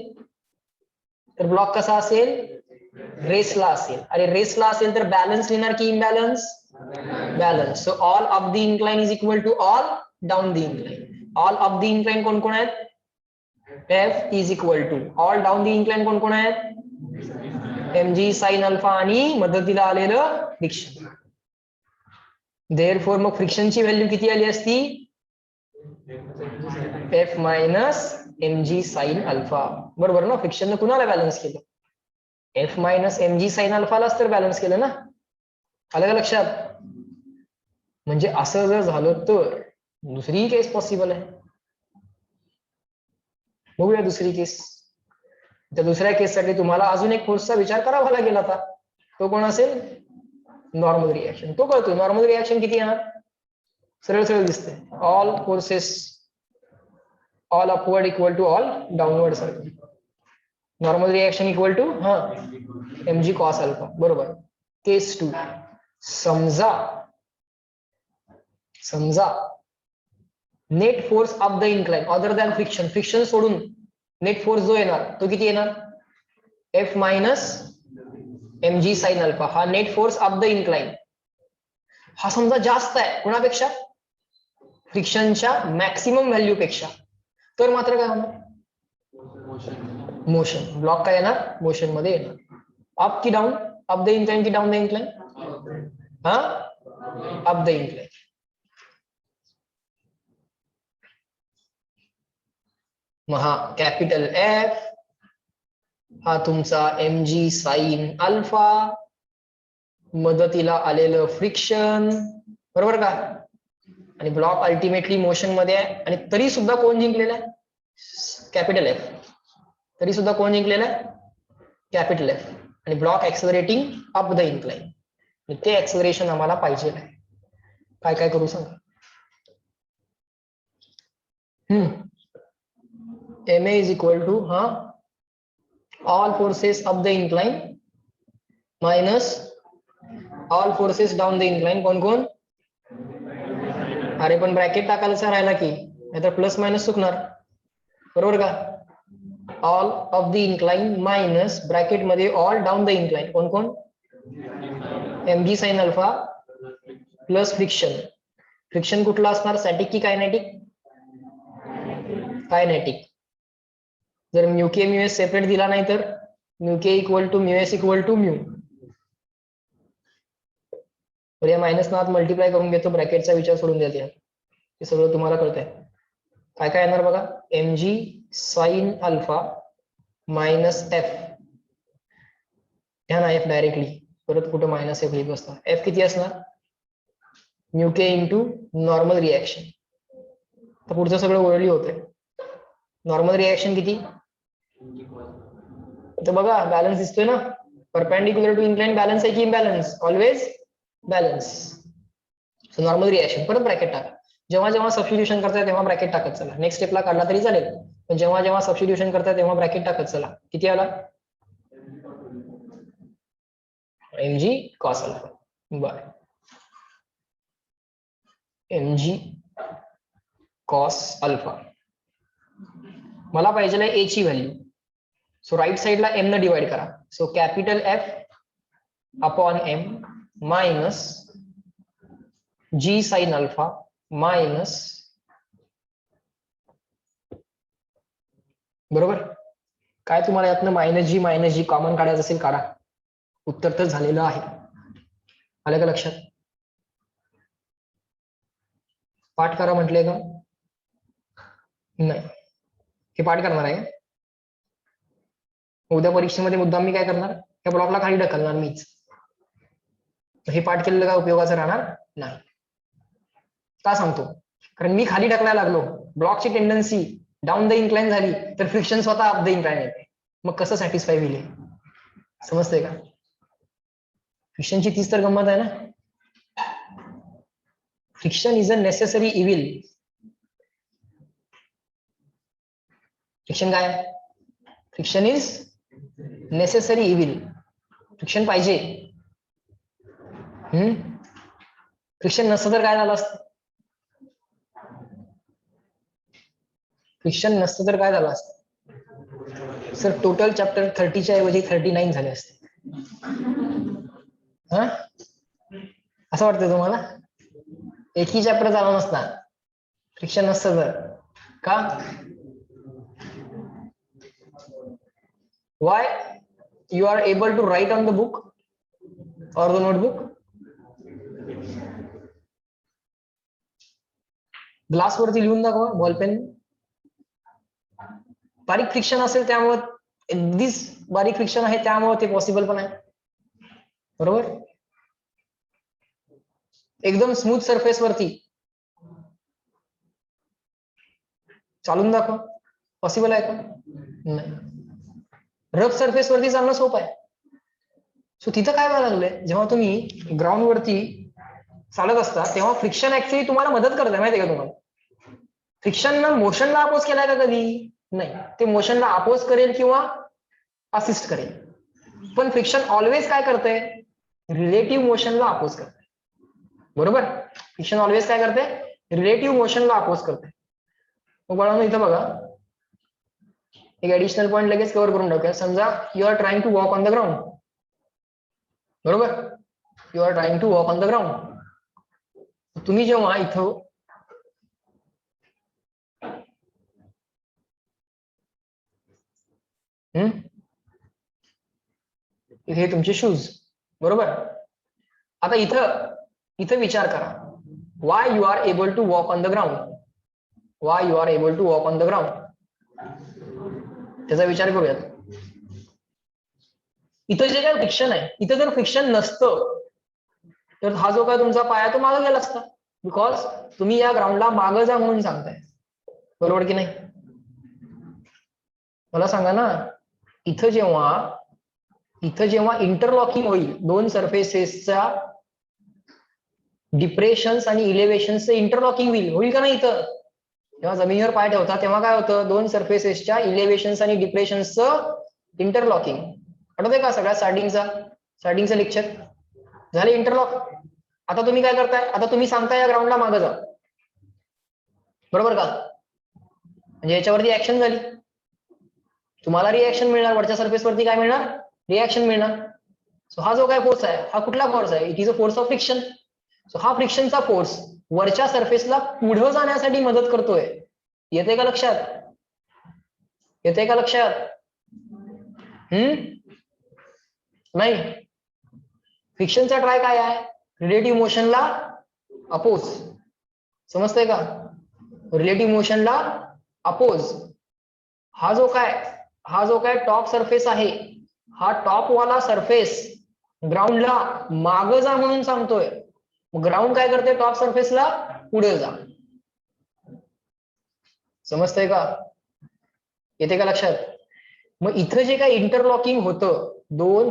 तर ब्लॉक कसा असेल, रेसला असेल. अरे रेसला असेल तर बॅलन्स लिहिणार की imbalance, balance. So all of the incline is equal to all down the incline. All of the incline कोण कोण आहेत, F is equal to all down the incline कोण कोण आहेत, mg साइन अल्फा आणि मदतीला आलेलं फ्रिक्शन. देअरफॉर मग फ्रिक्शनची व्हॅल्यू किती आली असती, F minus mg sine alpha. बरोबर ना, फ्रिक्शन कुणाला बॅलन्स केलं, एफ मायनस mg साइन अल्फालाच तर बॅलन्स केलं ना. आलं का लक्षात. म्हणजे असं जर झालं तर दुसरी केस पॉसिबल आहे. बघूया दुसरी केस. त्या दुसऱ्या केससाठी तुम्हाला अजून एक फोर्सचा विचार करावा लागेल. आता तो कोण असेल, नॉर्मल रिएक्शन. तो कळतो नॉर्मल रिएक्शन किती येणार, सरळ सरळ दिसते. All forces all upward equal to all downward circle. Normal reaction equal to mg cos alpha. बरोबर. केस 2, समजा net force of the incline other than friction, friction सोडून नेट फोर्स जो येणार तो किती येणार, F minus mg sine alpha. हा net force of the incline हा समजा जास्त आहे कोणापेक्षा, फ्रिक्शनच्या मॅक्सिमम व्हॅल्यू पेक्षा. तर मात्र काय होणार, मोशन. ब्लॉक काय येणार, मोशन मध्ये येणार. अप की डाऊन, अप द इन्क्लाइन की डाऊन द इन्क्लाइन, हा अप द इन्क्लाइन. मग हा कॅपिटल एफ हा तुमचा mg साइन अल्फा, मदतीला आलेलं फ्रिक्शन. बरोबर का. आणि ब्लॉक अल्टिमेटली मोशन मध्ये आहे. आणि तरी सुद्धा कोण जिंकलेला आहे, कॅपिटल एफ. तरी सुद्धा कोण जिंकलेला आहे, कॅपिटल एफ. आणि ब्लॉक ऍक्सेलरेटिंग अप द इन्क्लाइन. ते ऍक्सेलरेशन आम्हाला पाहिजे आहे. काय काय करू सांगा. ma इज इक्वल टू हा all forces up the incline minus all forces down the incline. कोण कोण, अरे पण ब्रॅकेट टाकायला राहिला की, नाहीतर प्लस मायनस चुकणार. बरोबर का. All of the incline minus bracket मध्ये ऑल डाऊन द इन्क्लाइन. कोण कोण, mg sine alpha plus friction. Friction कुठला असणार, स्टॅटिक की कायनेटिक, कायनेटिक. जर mu K mu S separate दिला नाही तर mu K equal to mu S equal to mu. तर या मायनस नात मल्टिप्लाय करून घेतो, ब्रॅकेटचा विचार सोडून देते. हे सगळं तुम्हाला कळतंय. काय काय येणार बघा, mg sine alpha minus F. घ्या ना एफ डायरेक्टली, परत कुठं मायनस एफ लिहित बसता. एफ किती असणार, म्यू के इंटू नॉर्मल रिएक्शन. तर पुढचं सगळं वरली होतंय. नॉर्मल रिएक्शन किती, तर बघा बॅलन्स दिसतोय ना, परपेंडिक्युलर टू इन्क्लाइन बॅलन्स आहे की imbalance, always balance. So normal reaction परत ब्रॅकेट टाका. जेव्हा जेव्हा सबस्टिट्यूशन करताय तेव्हा ब्रॅकेट टाकत चला. नेक्स्ट स्टेपला काढला तरी चालेल, पण जेव्हा जेव्हा सबस्टिट्यूशन करताय तेव्हा ब्रॅकेट टाकत चला. किती आला, mg cos alpha by mg cos alpha. मला पाहिजे ए ची व्हॅल्यू. सो राईट साइडला m न डिवाइड करा. So capital F upon m minus g sign alpha minus, बरोबर. काय तुम्हाला यातनं मायनस जी कॉमन काढायचं असेल काढा. उत्तर तर झालेलं आहे. आलं का लक्षात. पाठ करा म्हटले का, नाही हे पाठ करणार आहे. उद्या परीक्षेमध्ये मुद्दाम मी काय करणार, या ब्लॉकला खाली ढकलणार मीच. हे पाठ केलेलं काय उपयोगाचं राहणार नाही. का सांगतो, कारण मी खाली ढकलायला लागलो, ब्लॉकची टेंडन्सी डाऊन द इन्क्लाइन झाली तर फ्रिक्शन स्वतः अप द इन्क्लाइन येते. मग कसं सॅटिस्फाय होईल, समजतंय का. फ्रिक्शनची तीच तर गंमत आहे ना. Friction is a necessary evil. Friction काय, friction is necessary evil. Friction पाहिजे. फ्रिक्शन नसतं तर काय झालं असतं, फ्रिक्शन नसतं तर काय झालं असतं सर? टोटल चॅप्टर 30च्या ऐवजी 39 झाले असते. हा, असं वाटतं तुम्हाला? एकही चॅप्टर झाला नसता फ्रिक्शन नसतं तर. का? Why you are able to write on the book or the notebook? Glass वरती लिहून दाखवा बॉल पेन. बारीक फ्रिक्शन असेल त्यामुळे, अगदीच बारीक फ्रिक्शन आहे त्यामुळे ते पॉसिबल पण आहे. बरोबर? एकदम स्मूथ सरफेस वरती चालून दाखवा, पॉसिबल आहे का? नाही. रफ सरफेस वरती चालणं सोपं आहे. सो तिथं काय व्हायला लागलंय, जेव्हा तुम्ही ग्राउंड वरती चालत असता तेव्हा फ्रिक्शन ऍक्च्युअली तुम्हाला मदत करते, माहितीये का तुम्हाला? फ्रिक्शन मोशनला अपोज केलाय का कधी? नाही. ते मोशनला अपोज करेल किंवा असिस्ट करेल, पण फ्रिक्शन ऑलवेज काय करते? रिलेटिव्ह मोशनला अपोज करते. बरोबर? फ्रिक्शन ऑलवेज काय करते? रिलेटिव्ह मोशनला अपोज करते. मग बाळांनो इथं बघा, एक ऍडिशनल पॉईंट लगेच कव्हर करून टाकूया. समजा you are trying to walk on the ground. बरोबर? You are trying to walk on the ground. तुम्ही जेव्हा इथं इथे तुमचे शूज. बरोबर? आता इथं विचार करा, why you are able to walk on the ground. Why you are able to walk on the ground, त्याचा विचार करूयात. इथं जे काय फ्रिक्शन आहे, इथं जर फ्रिक्शन नसतं तर हा जो काय तुमचा पाय तो मागे गेला असता, बिकॉज तुम्ही या ग्राउंडला मागं जा म्हणून सांगताय. बरोबर की नाही? मला सांगा ना, इथं जेव्हा इंटरलॉकिंग होईल दोन सरफेसेसच्या डिप्रेशन्स आणि इलेव्हेशनचं इंटरलॉकिंग होईल का नाही? इथं जेव्हा जमिनीवर पाय ठेवता तेव्हा काय होतं? दोन सरफेसेसच्या इलेव्हेशन्स आणि डिप्रेशन्सचं इंटरलॉकिंग. आठवतंय का सगळ्या स्टार्टिंगचं लेक्चर? झाले इंटरलॉक. आता तुम्ही काय करताय? आता तुम्ही सांगताय या ग्राउंडला मागं जा. बरोबर का? म्हणजे याच्यावरती ऍक्शन झाली, तुम्हाला रिएक्शन मिळणार. वरच्या सरफेस वरती काय मिळणार? रिएक्शन मिळणार. सो हा जो काय फोर्स आहे, हा कुठला फोर्स आहे? It is a force of friction. So हा फ्रिक्शनचा फोर्स वरच्या सरफेसला पुढे जाण्यासाठी मदत करतोय. येते का लक्षात? येते का लक्षात? नाही. फ्रिक्शनचा ट्राय काय आहे? रिलेटिव्ह मोशनला अपोज. समजतंय का? रिलेटिव्ह मोशनला अपोज. हा जो काय टॉप सरफेस आहे, हा टॉप वाला सरफेस ग्राउंडला मागं जा म्हणून सांगतोय. ग्राउंड काय करते? टॉप सरफेसला पुढे जा. समजतंय का? येते का लक्षात? मग इथं जे काही इंटरलॉकिंग होतं, दोन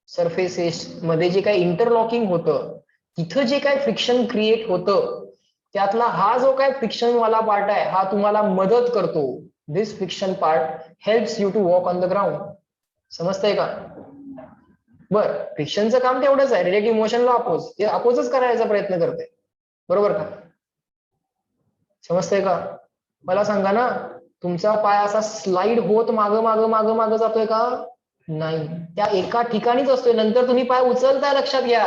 सरफेसेस मध्ये जे काही इंटरलॉकिंग होतं, तिथं जे काही फ्रिक्शन क्रिएट होतं, त्यातला हा जो काय फ्रिक्शन वाला पार्ट आहे, हा तुम्हाला मदत करतो. This friction part helps you to walk on the ground. समजतंय का? बर, फ्रिक्शनचं काम तेवढंच आहे, रिलेटिव्ह मोशनला अपोज. ते अपोजच करायचा प्रयत्न करते. बरोबर का? समजतंय का? मला सांगा ना, तुमचा पाय असा स्लाइड होत मागं जातोय का? नाही. त्या एका ठिकाणीच असतोय. नंतर तुम्ही पाय उचलताय, लक्षात घ्या.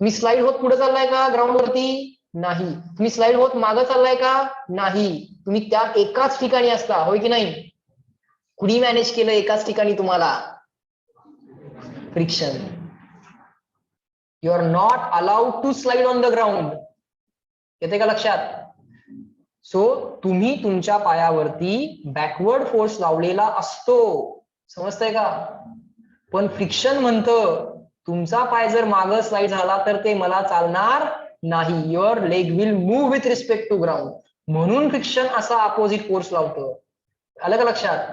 तुम्ही स्लाइड होत पुढे चाललाय का ग्राउंड वरती? नाही. तुम्ही स्लाइड होत मागं चाललाय का? नाही. तुम्ही त्या एकाच ठिकाणी असता. होय की नाही? कुणी मॅनेज केलं एकाच ठिकाणी तुम्हाला? Friction. You are not allowed to slide on the ground. येते का लक्षात? सो तुम्ही तुमच्या पायावरती बॅकवर्ड फोर्स लावलेला असतो. समजतंय का? पण फ्रिक्शन म्हणतं तुमचा पाय जर मागं स्लाइड झाला तर ते मला चालणार नाही. Your leg will move with respect to ground. म्हणून फ्रिक्शन असा अपोजिट फोर्स लावतं. आलं का लक्षात?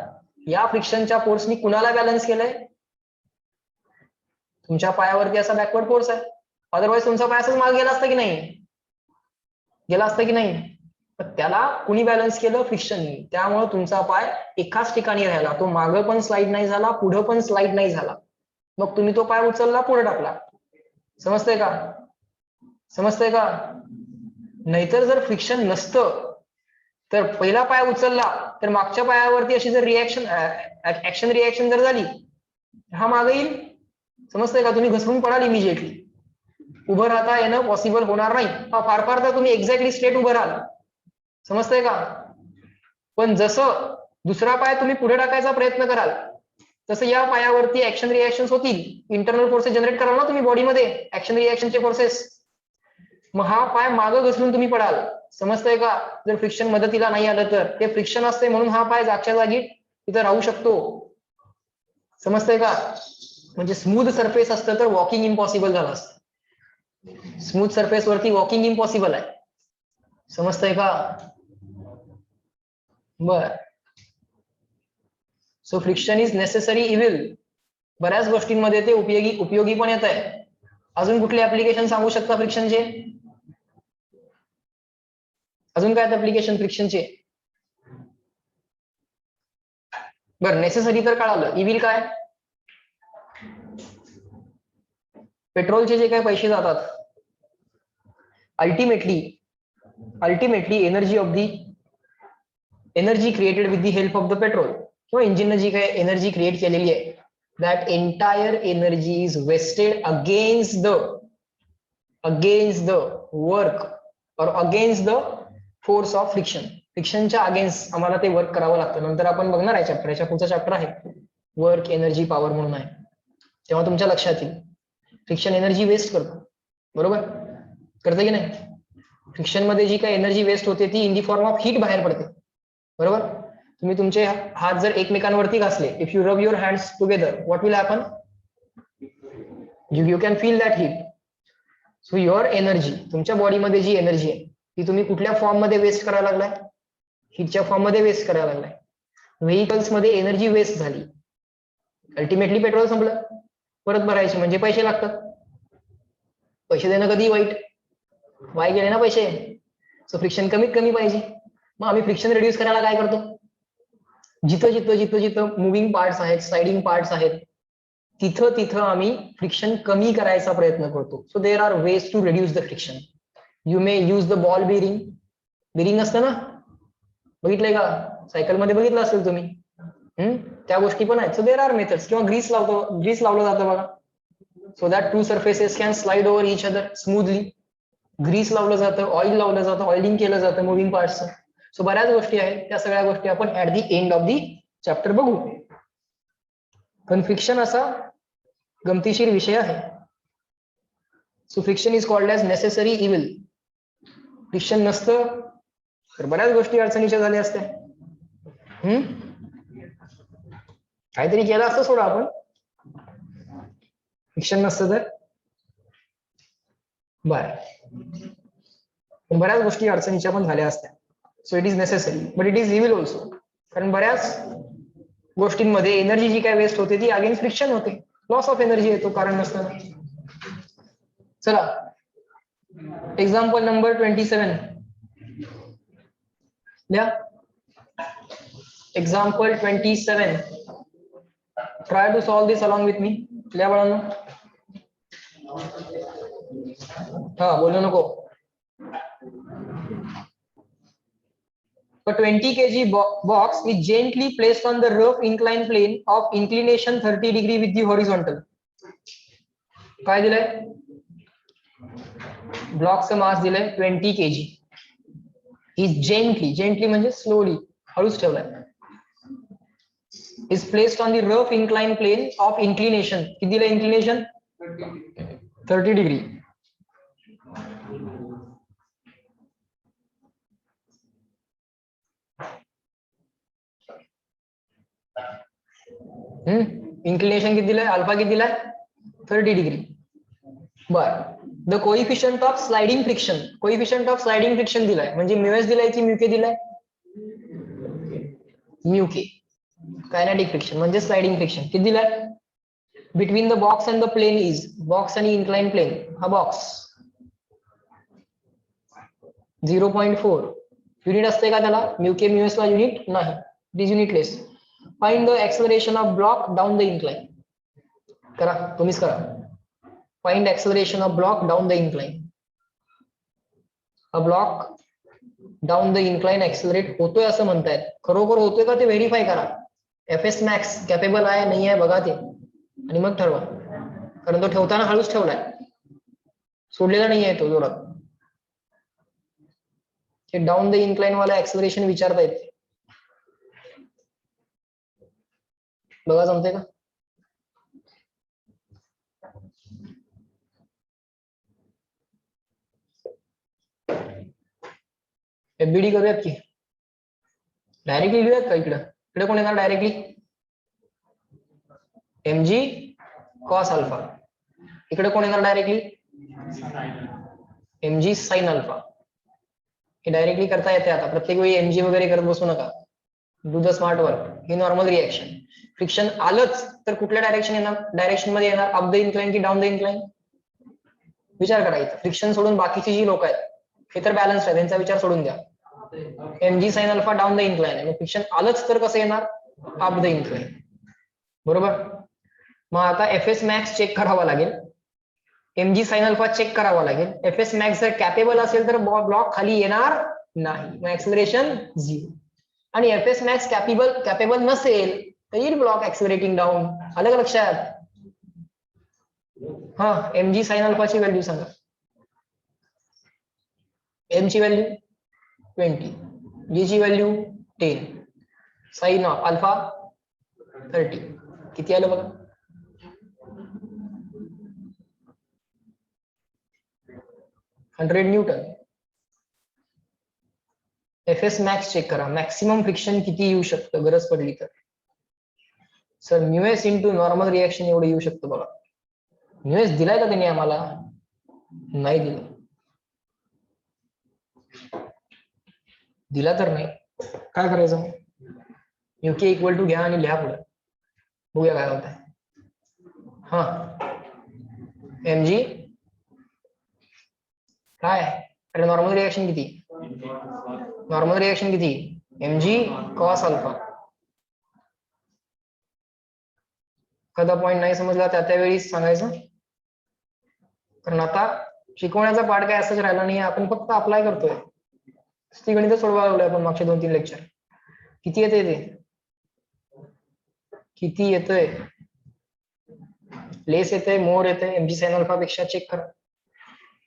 या फ्रिक्शनच्या फोर्सनी कुणाला बॅलन्स केलंय? तुमच्या पायावरती असा बॅकवर्ड फोर्स आहे. अदरवाईज तुमचा पाय असंच मागे गेला असता की नाही? गेला असता की नाही? त्याला कुणी बॅलन्स केलं? फ्रिक्शननी. त्यामुळे तुमचा पाय एकाच ठिकाणी राहिला. तो मागं पण स्लाइड नाही झाला, पुढं पण स्लाइड नाही झाला. मग तुम्ही तो पाय उचलला, पुढे टाकला. समजतंय का? समजतंय का? नाहीतर जर फ्रिक्शन नसतं तर पहिला पाय उचलला तर मागच्या पायावरती अशी जर ऍक्शन रिॲक्शन जर झाली, हा मागे येईल. समजतंय का? तुम्ही घसरून पडाल इमिजिएटली. उभं राहता येणं पॉसिबल होणार नाही. फार फार तर तुम्ही एक्झॅक्टली स्ट्रेट उभं राहाल. समजतंय का? पण जसं दुसरा पाय तुम्ही पुढे टाकायचा प्रयत्न कराल तसं या पायावरती ऍक्शन रिॲक्शन होतील. इंटरनल फोर्सेस जनरेट कराल ना तुम्ही बॉडीमध्ये, ऍक्शन रिॲक्शनचे फोर्सेस. मग हा पाय मागं घसरून तुम्ही पडाल. समजतंय का? जर फ्रिक्शन मदतीला नाही आलं तर ते फ्रिक्शन असते म्हणून हा पाय जागच्या जागी तिथं राहू शकतो. समजतंय का? म्हणजे स्मूथ सरफेस असतं तर वॉकिंग इम्पॉसिबल झालं असतं. स्मूथ सरफेस वरती वॉकिंग इम्पॉसिबल आहे. समजतंय का? बर. So friction is necessary evil. बऱ्याच गोष्टींमध्ये ते उपयोगी पण येत आहे. अजून कुठले ऍप्लिकेशन सांगू शकता फ्रिक्शनचे? अजून काय ऍप्लिकेशन फ्रिक्शनचे? बरं, नेसेसरी तर कळालं. इव्हिल काय? पेट्रोलचे जे काही पैसे जातात, ultimately energy created with the help of the petrol किंवा इंजिनने जी काही एनर्जी क्रिएट केलेली आहे, that entire energy is wasted against the work or against the force of friction. फ्रिक्शनच्या अगेन्स्ट आम्हाला ते वर्क करावं लागतं. नंतर आपण बघणार आहे चॅप्टर, याच्या पुढचा चॅप्टर आहे वर्क एनर्जी पॉवर म्हणून आहे, तेव्हा तुमच्या लक्षात येईल. फ्रिक्शन एनर्जी वेस्ट करतो, बरोबर करते की नाही? फ्रिक्शन मध्ये जी काही एनर्जी वेस्ट होते ती in the form of heat बाहेर पडते, बरोबर. तुम्ही तुमचे हात जर एकमेकांवरती घासले, if you rub your hands together, what will happen? You can feel that heat. So your energy, तुमच्या बॉडीमध्ये जी एनर्जी आहे ती तुम्ही कुठल्या फॉर्म मध्ये वेस्ट करायला लागलाय? हीटच्या फॉर्म मध्ये वेस्ट करायला लागलाय. व्हेकल्स मध्ये एनर्जी वेस्ट झाली, अल्टिमेटली पेट्रोल संपलं, परत भरायचे म्हणजे पैसे लागतात. पैसे देणं कधी वाईट? वाय गेले ना पैसे. सो फ्रिक्शन कमीत कमी पाहिजे. मग आम्ही फ्रिक्शन रिड्यूस करायला काय करतो? जिथं मुव्हिंग पार्ट्स आहेत, स्लाइडिंग पार्ट्स आहेत, तिथं आम्ही फ्रिक्शन कमी करायचा प्रयत्न करतो. So there are ways to reduce the friction. You may use the ball bearing असतं ना, बघितलंय का? सायकल मध्ये बघितलं असेल तुम्ही. त्या गोष्टी पण आहेत. So there are methods. किंवा ग्रीस लावलं जातं बघा, so that two surfaces can slide over each other smoothly. Grease लावलं जातं, ऑइल लावलं जातं, ऑइलिंग केलं जातं मुव्हिंग पार्ट्सचं. सो बऱ्याच गोष्टी आहेत, त्या सगळ्या गोष्टी आपण at the end of the chapter बघू. पण फ्रिक्शन असा गमतीशीर विषय आहे. So friction is called as necessary evil. Friction नसतं तर बऱ्याच गोष्टी अडचणीच्या झाल्या असत्या. काहीतरी केलं असतं सोडा आपण, फ्रिक्शन नसतं तर. पण बऱ्याच गोष्टी अडचणीच्या पण झाल्या असत्या. So it is necessary but it is evil also. कारण बऱ्याच गोष्टींमध्ये एनर्जी जी काय वेस्ट होते ती अगेन्स्ट फ्रिक्शन होते. लॉस ऑफ एनर्जी येतो कारण नसताना. चला, एक्झाम्पल नंबर 27 लिहा. Example 27. Try to solve this along with me. लिहा बाळांनो. हा, बोलू नको. A 20 kg box is gently placed on the rough inclined plane of inclination 30 degree with the horizontal. काय दिलंय? ब्लॉकचं मास दिलंय 20 kg. is gently म्हणजे slowly, हळूच ठेवलाय. is placed on the rough inclined plane of inclination. किती दिलंय inclination? 30 degree. inclination किती दिलाय? अल्फा किती दिलाय? 30 डिग्री. बर. The coefficient of sliding friction दिलाय, म्हणजे म्यूएस दिलाय की म्यूके दिलाय? म्यूके. कायनेटिक फ्रिक्शन म्हणजे स्लाइडिंग फ्रिक्शन किती दिलाय? Between the box and the plane is, box आणि इन्क्लाइन प्लेन, हा बॉक्स 0.4 युनिट असते का त्याला? म्यूके म्यूएस ला युनिट नाही, it is unitless. Find the acceleration of block down the incline. करा, तुम्हीच करा. Find acceleration of block down the incline. A block down the incline ऍक्सिलरेट होतोय असं म्हणतायत, खरोखर होतोय का ते व्हेरीफाय करा. एफएस मॅक्स कॅपेबल आहे नाही आहे बघा ते, आणि मग ठरवा. कारण तो ठेवताना हळूच ठेवलाय, सोडलेला नाही आहे तो जोरात. हे डाऊन द इन्क्लाइन वाला ऍक्सिलरेशन विचारतायत, बघा जमते का. एफबीडी करूयात की डायरेक्टली लिहूयात का. इकडे कोण येणार डायरेक्टली, mg कॉस अल्फा. इकडे कोण येणार डायरेक्टली, mg साइन अल्फा. हे डायरेक्टली करता येते. आता प्रत्येक वेळी mg वगैरे करत बसू नका, do the smart work. He normal reaction. Friction आलंच तर कुठल्या डायरेक्शन मध्ये येणार, अप द इन्क्लाइन की डाऊन द इन्क्लाइन. विचार करायचा. फ्रिक्शन सोडून बाकीची जी लोक आहेत हे तर बॅलन्स आहे, त्यांचा विचार सोडून द्या. mg sine alpha down the incline आहे, फ्रिक्शन आलंच तर कसं येणार, अप द इन्क्लाइन. बरोबर. मग आता एफएस मॅक्स चेक करावा लागेल, mg साइन अल्फा चेक करावा लागेल. एफएस मॅक्स जर कॅपेबल असेल तर ब्लॉक खाली येणार नाही, मग ऍक्सिलरेशन 0. आणि एफएस मॅक्स कॅपेबल नसेल तर येईल ब्लॉक ऍक्सिलरेटिंग डाऊन. आलं का लक्षात. हा, mg साइन अल्फाची व्हॅल्यू सांगा. m ची व्हॅल्यू 20, g ची व्हॅल्यू 10, साइन ऑफ अल्फा 30. किती आलं बघा, 100 न्यूटन. एफएस मॅक्स चेक करा, मॅक्सिमम फ्रिक्शन किती येऊ शकतं गरज पडली तर. Sir mu s into normal reaction एवढं येऊ शकतं बघा. म्यूएस दिलाय का त्यांनी आम्हाला, नाही दिलं. दिला तर नाही, काय करायचं मग. युके इक्वल टू घ्या आणि लिहा पुढे, बघूया काय होत आहे. हा, mg काय, अरे नॉर्मल रिएक्शन किती, नॉर्मल रिएक्शन किती, mg कॉस अल्फा. कदा पॉइंट नाही समजला त्यावेळी सांगायचं, कारण आता शिकवण्याचा पाठ काय असंच राहिला नाही, आपण फक्त अप्लाय करतोय. ती गणित सोडवायला लागलोय आपण मागचे 2-3 लेक्चर. किती येते ते, किती येतोय, लेस येते मोर येते. mg साइन अल्फा पेक्षा चेक करा.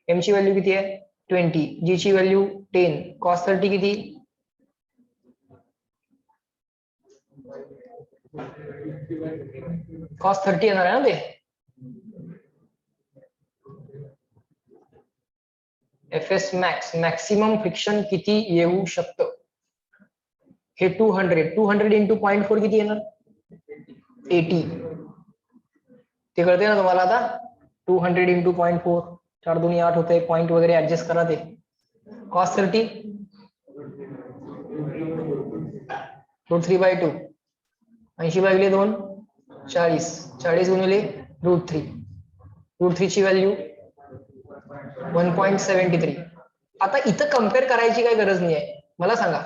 m ची व्हॅल्यू किती आहे 20, g ची व्हॅल्यू 10, cos 30 किती, cos 30 येणार आहे ना ते. एफएस मॅक्स मॅक्सिमम फ्रिक्शन किती येऊ शकतं, हे 200 इंटू 0.4 किती येणार, 80. ते कळते ना तुम्हाला आता. 200 इंटू 0.4, 4 2 8 होते, पॉइंट वगैरे ऍडजस्ट करा ते. cos 30 √3/2, 80/2 40, 40 गुणिले √3, √3 ची व्हॅल्यू 1.73. आता इथं कम्पेअर करायची काही गरज नाही आहे. मला सांगा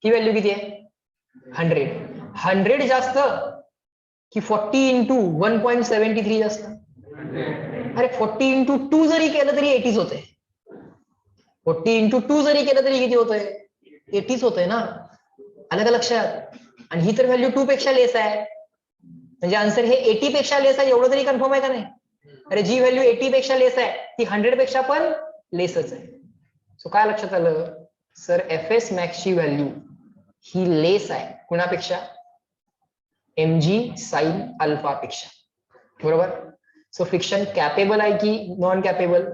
ही व्हॅल्यू किती आहे, 100 जास्त की 40 इंटू 1.73 जास्त. अरे 40 इंटू 2 जरी केलं तरी 80 होते. 40 इंटू 2 जरी केलं तरी किती होतंय, 80 होतंय ना. आलं का लक्षात. आणि ही तर व्हॅल्यू 2 पेक्षा लेस आहे, म्हणजे आन्सर हे 80 पेक्षा लेस आहे, एवढं तरी कन्फर्म आहे का नाही. अरे जी व्हॅल्यू 80 पेक्षा लेस आहे ती 100 पेक्षा पण लेसच आहे. सो काय लक्षात आलं, सर एफएस मॅक्स ची व्हॅल्यू ही लेस आहे कुणापेक्षा, mg साइन अल्फा पेक्षा. बरोबर. सो फ्रिक्शन कॅपेबल आहे की non capable,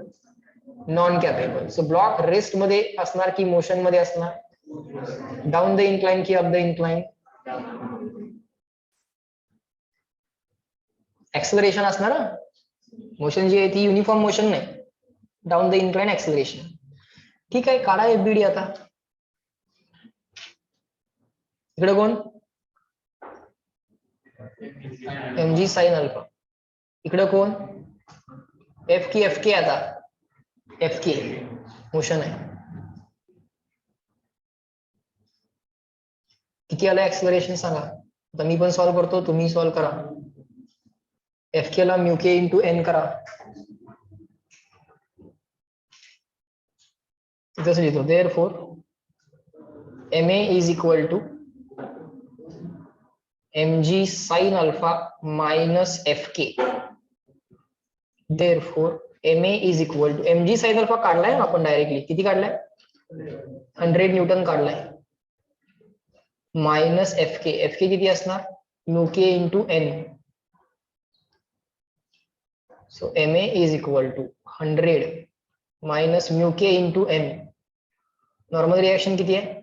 non capable. So block rest मध्ये असणार की मोशन मध्ये असणार, डाऊन द इन्क्लाइन की अप द इन्क्लाइन, ऍक्सिलरेशन असणार. मोशन जी आहे ती युनिफॉर्म मोशन नाही, डाऊन द इन्क्लाइन ऍक्सिलरेशन. ठीक आहे, काढा एफबीडी. आता इकडे कोण, mg साइन अल्फा. इकडे कोण, एफ के. आता एफ के मोशन आहे. किती आलं ऍक्सिलरेशन सांगा. आता मी पण सॉल्व्ह करतो, तुम्ही सॉल्व्ह करा. एफ के ला म्यू के इंटू एन करा, इथंच लिहितो. Therefore MA is equal to mg sin alpha minus fk. Therefore MA is equal to mg sin alpha काढलाय ना आपण डायरेक्टली, किती काढलाय 100 न्यूटन काढलाय, मायनस fk. fk किती असणार μk into n. So MA is equal to 100 minus μk into n. Normal reaction किती आहे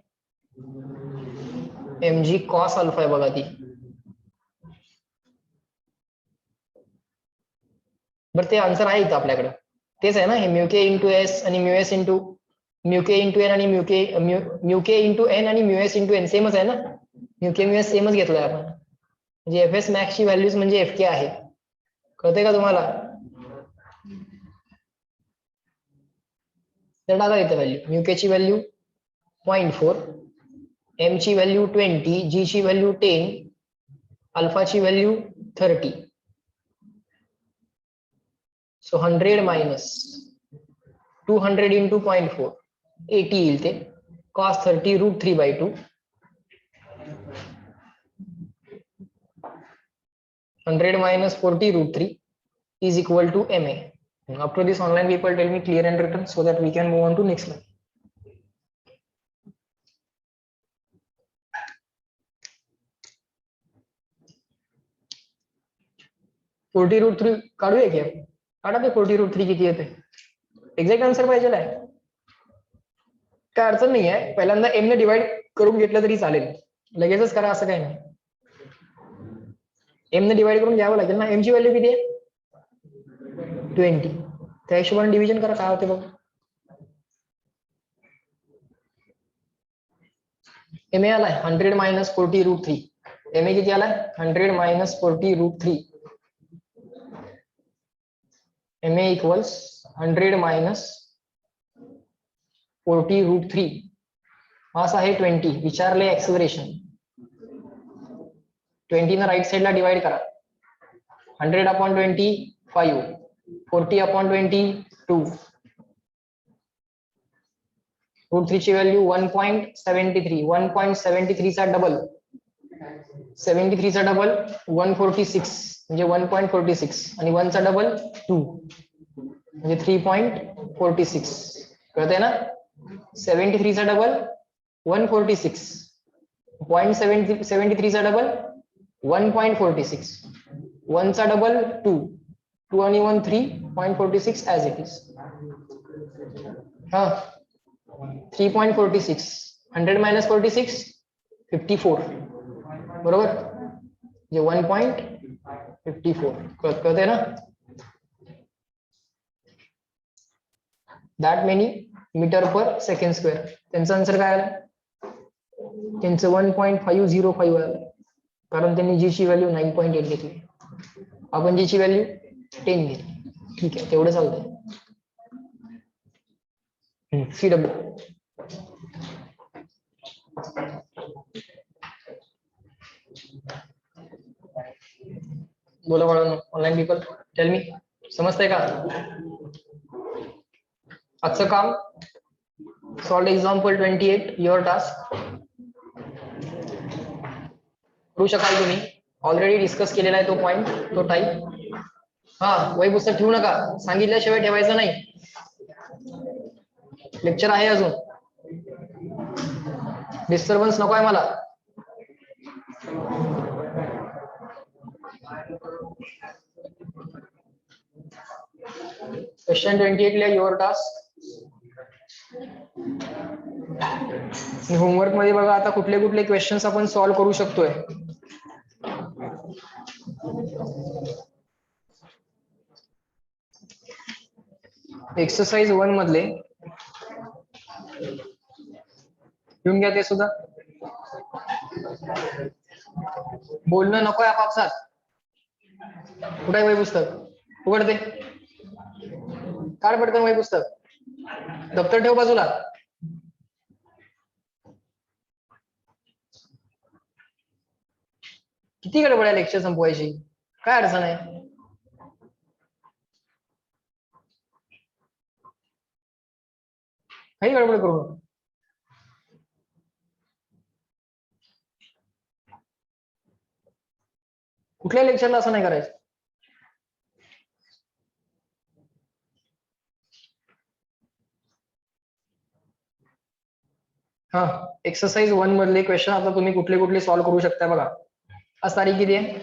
mg cos अल्फा आहे बघा ती. बरं ते आन्सर आहे इथं आपल्याकडे, तेच आहे ना हे म्यू के इंटू एस आणि म्यू एस इंटू म्यू के इंटू एन आणि म्यू के इंटू एन आणि म्यू एस इंटू एन सेमच आहे ना. म्यू के म्यू एस सेमच घेतलाय आपण, म्हणजे एफ एस मॅक्स ची व्हॅल्यूज म्हणजे एफ के आहे. कळते का तुम्हाला? तर टाका इथे व्हॅल्यू. म्यू के ची व्हॅल्यू 0.4, एम ची व्हॅल्यू 20, जी ची व्हॅल्यू 10, अल्फा ची व्हॅल्यू 30. सो 100 मायनस 200 इंटू 0.4 80 येईल ते. cos 30 root 3/2. 100 minus 40 root 3 is equal to MA. Up to this online people tell me clear and written so that we can move on to next one. Forty root three काढूया की काढा ते 40 root 3 किती येते. Exact answer पाहिजे आहे, काय अडचण नाही आहे. पहिल्यांदा एम ने डिवाइड करून घेतलं तरी चालेल, लगेचच करा असं काही नाही. एम ने डिवाइड करून घ्यावं लागेल ना. एम ची व्हॅल्यू किती आहे 20, त्या हिशोबाने डिव्हिजन करा काय होते बघ. एम ए आलाय 100 मायनस 40 रूट 3. एम ए किती आलाय 100 minus 40 root 3. M A equals 100 minus 40 root 3. Mass आहे 20. विचारले एक्सेलरेशन. 20 ना राईट साइडला डिवाइड करा. 100 अपॉन 20 5, 40 अपॉन 20 2. रूट 3 ची व्हॅल्यू 1.73. 1.73 चा डबल 73 चा डबल 146 म्हणजे 1.46 आणि 1 चा डबल 2 म्हणजे 3.46. कळतंय ना. 73 चा डबल 146, 0.73 चा डबल 1.46, 1 चा डबल 2, 2 आणि 1 3.46 ऍज इट इज. हा 3.46. 100 मायनस 46 54 बरोबर, म्हणजे 1.54. कळतंय ना. That many metre per second square. त्यांचं आन्सर काय आलं, त्यांचं 1.505 आलं, कारण त्यांनी जी ची व्हॅल्यू 9.8 घेतली, आपण जी ची व्हॅल्यू 10 घेतली. ठीक आहे, तेवढं चालतंय. CW बोला बाळांनो, ऑनलाईन पीपल टेल मी, समजतंय का आजचं काम. Solve example 28 your task. करू शकाल तुम्ही, ऑलरेडी डिस्कस केलेला आहे तो पॉइंट, तो टाईप. हा वही पुस्तक ठेवू नका, सांगितल्याशिवाय ठेवायचं नाही. लेक्चर आहे अजून, डिस्टर्बन्स नको आहे मला. क्वेश्चन 28 लिहा युअर टास्क. होमवर्क मध्ये बघा आता कुठले कुठले क्वेश्चन्स आपण सॉल्व्ह करू शकतोय. एक्सरसाइज 1 मधले घेऊन घ्या ते सुद्धा. बोलणं नको आहे आपापसात. कुठे आहे वही पुस्तक, उघड ते, काढ पटकन वही पुस्तक, दप्तर ठेव बाजूला. किती गडबड आहे लेक्चर संपवायची, काय अडचण आहे. काही गडबड करू नका. कुठल्या लेक्चरला असं नाही करायचं. हा, एक्सरसाइज 1 मधले क्वेश्चन आता तुम्ही कुठले कुठले सॉल्व्ह करू शकता बघा. आज तारीख किती आहे?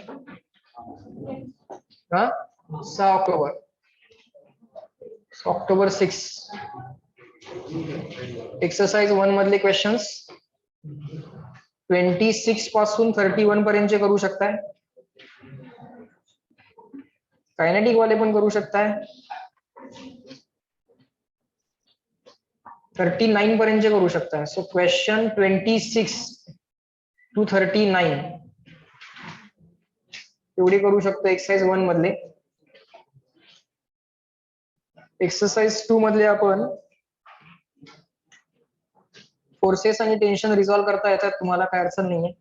हा, 6 ऑक्टोबर. ऑक्टोबर 6. एक्सरसाइज 1 मधले क्वेश्चन्स 26 पासून 31 पर्यंतचे करू शकताय. कायनेटिक वाले पण करू शकताय. 39 पर्यंतचे करू शकताय. सो क्वेश्चन 26 to 39 एवढे करू शकतो एक्सरसाइज 1 मधले. एक्सरसाइज 2 मधले आपण फोर्सेस आणि टेन्शन रिझॉल्व्ह करता येतात, तुम्हाला काय अडचण नाहीये.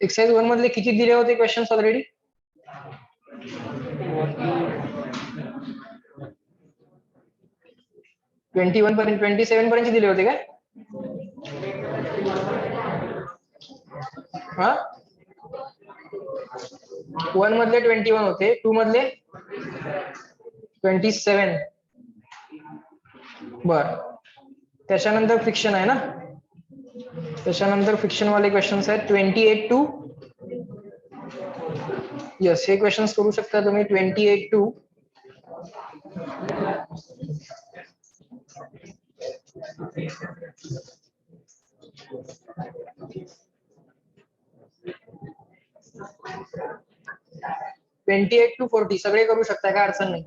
एक्सरसाइज 1 मधले किती दिले होते क्वेश्चन्स ऑलरेडी? 21 पर्यंत, 27 पर्यंत दिले होते काय? हा, 1 मधले 21 होते, 2 मधले 27. बर, त्याच्यानंतर फ्रिक्शन आहे ना. त्याच्यानंतर फ्रिक्शन वाले क्वेश्चन्स आहेत 28 टू, यस हे क्वेश्चन्स करू शकता तुम्ही 28 टू 28 टू 40 सगळे करू शकता, काय अडचण नाही.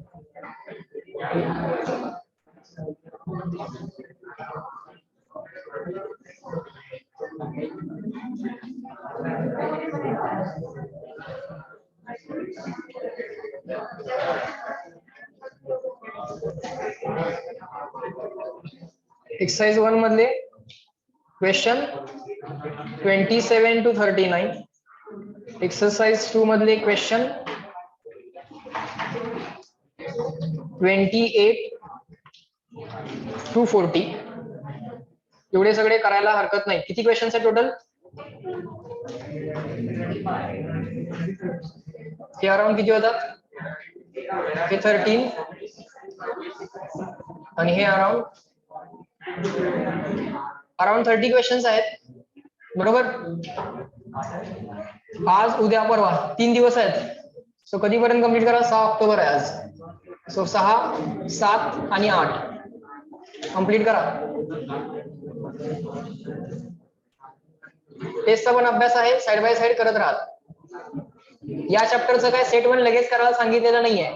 एक्सरसाइज 1 मधले क्वेश्चन 27 टू 39. एक्सरसाइज 2 मधले क्वेश्चन 28 टू 40. एवढे सगळे करायला हरकत नाही. किती क्वेश्चन्स आहे टोटल? हे अराउंड किती होतात? हे 13 आणि हे अराउंड 30 क्वेश्चन्स आहेत, बरोबर. आज उद्या परवा 3 दिवस आहेत. सो कधीपर्यंत कम्प्लीट करा? 6 ऑक्टोबर आहे आज. सो 6, 7 आणि 8 कम्प्लीट करा. टेस्टचा पण अभ्यास आहे, साइड बाय साइड करत राहा. या चॅप्टरचं काय सेट 1 लगेच करायला सांगितलेलं नाहीये.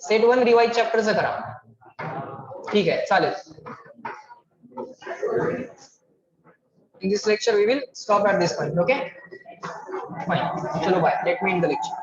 सेट 1 रिवाइज चॅप्टरचं करा. ठीक आहे, चालेल. In this lecture we will stop at this point. Okay, fine. Chalo, bye. Let me end the lecture.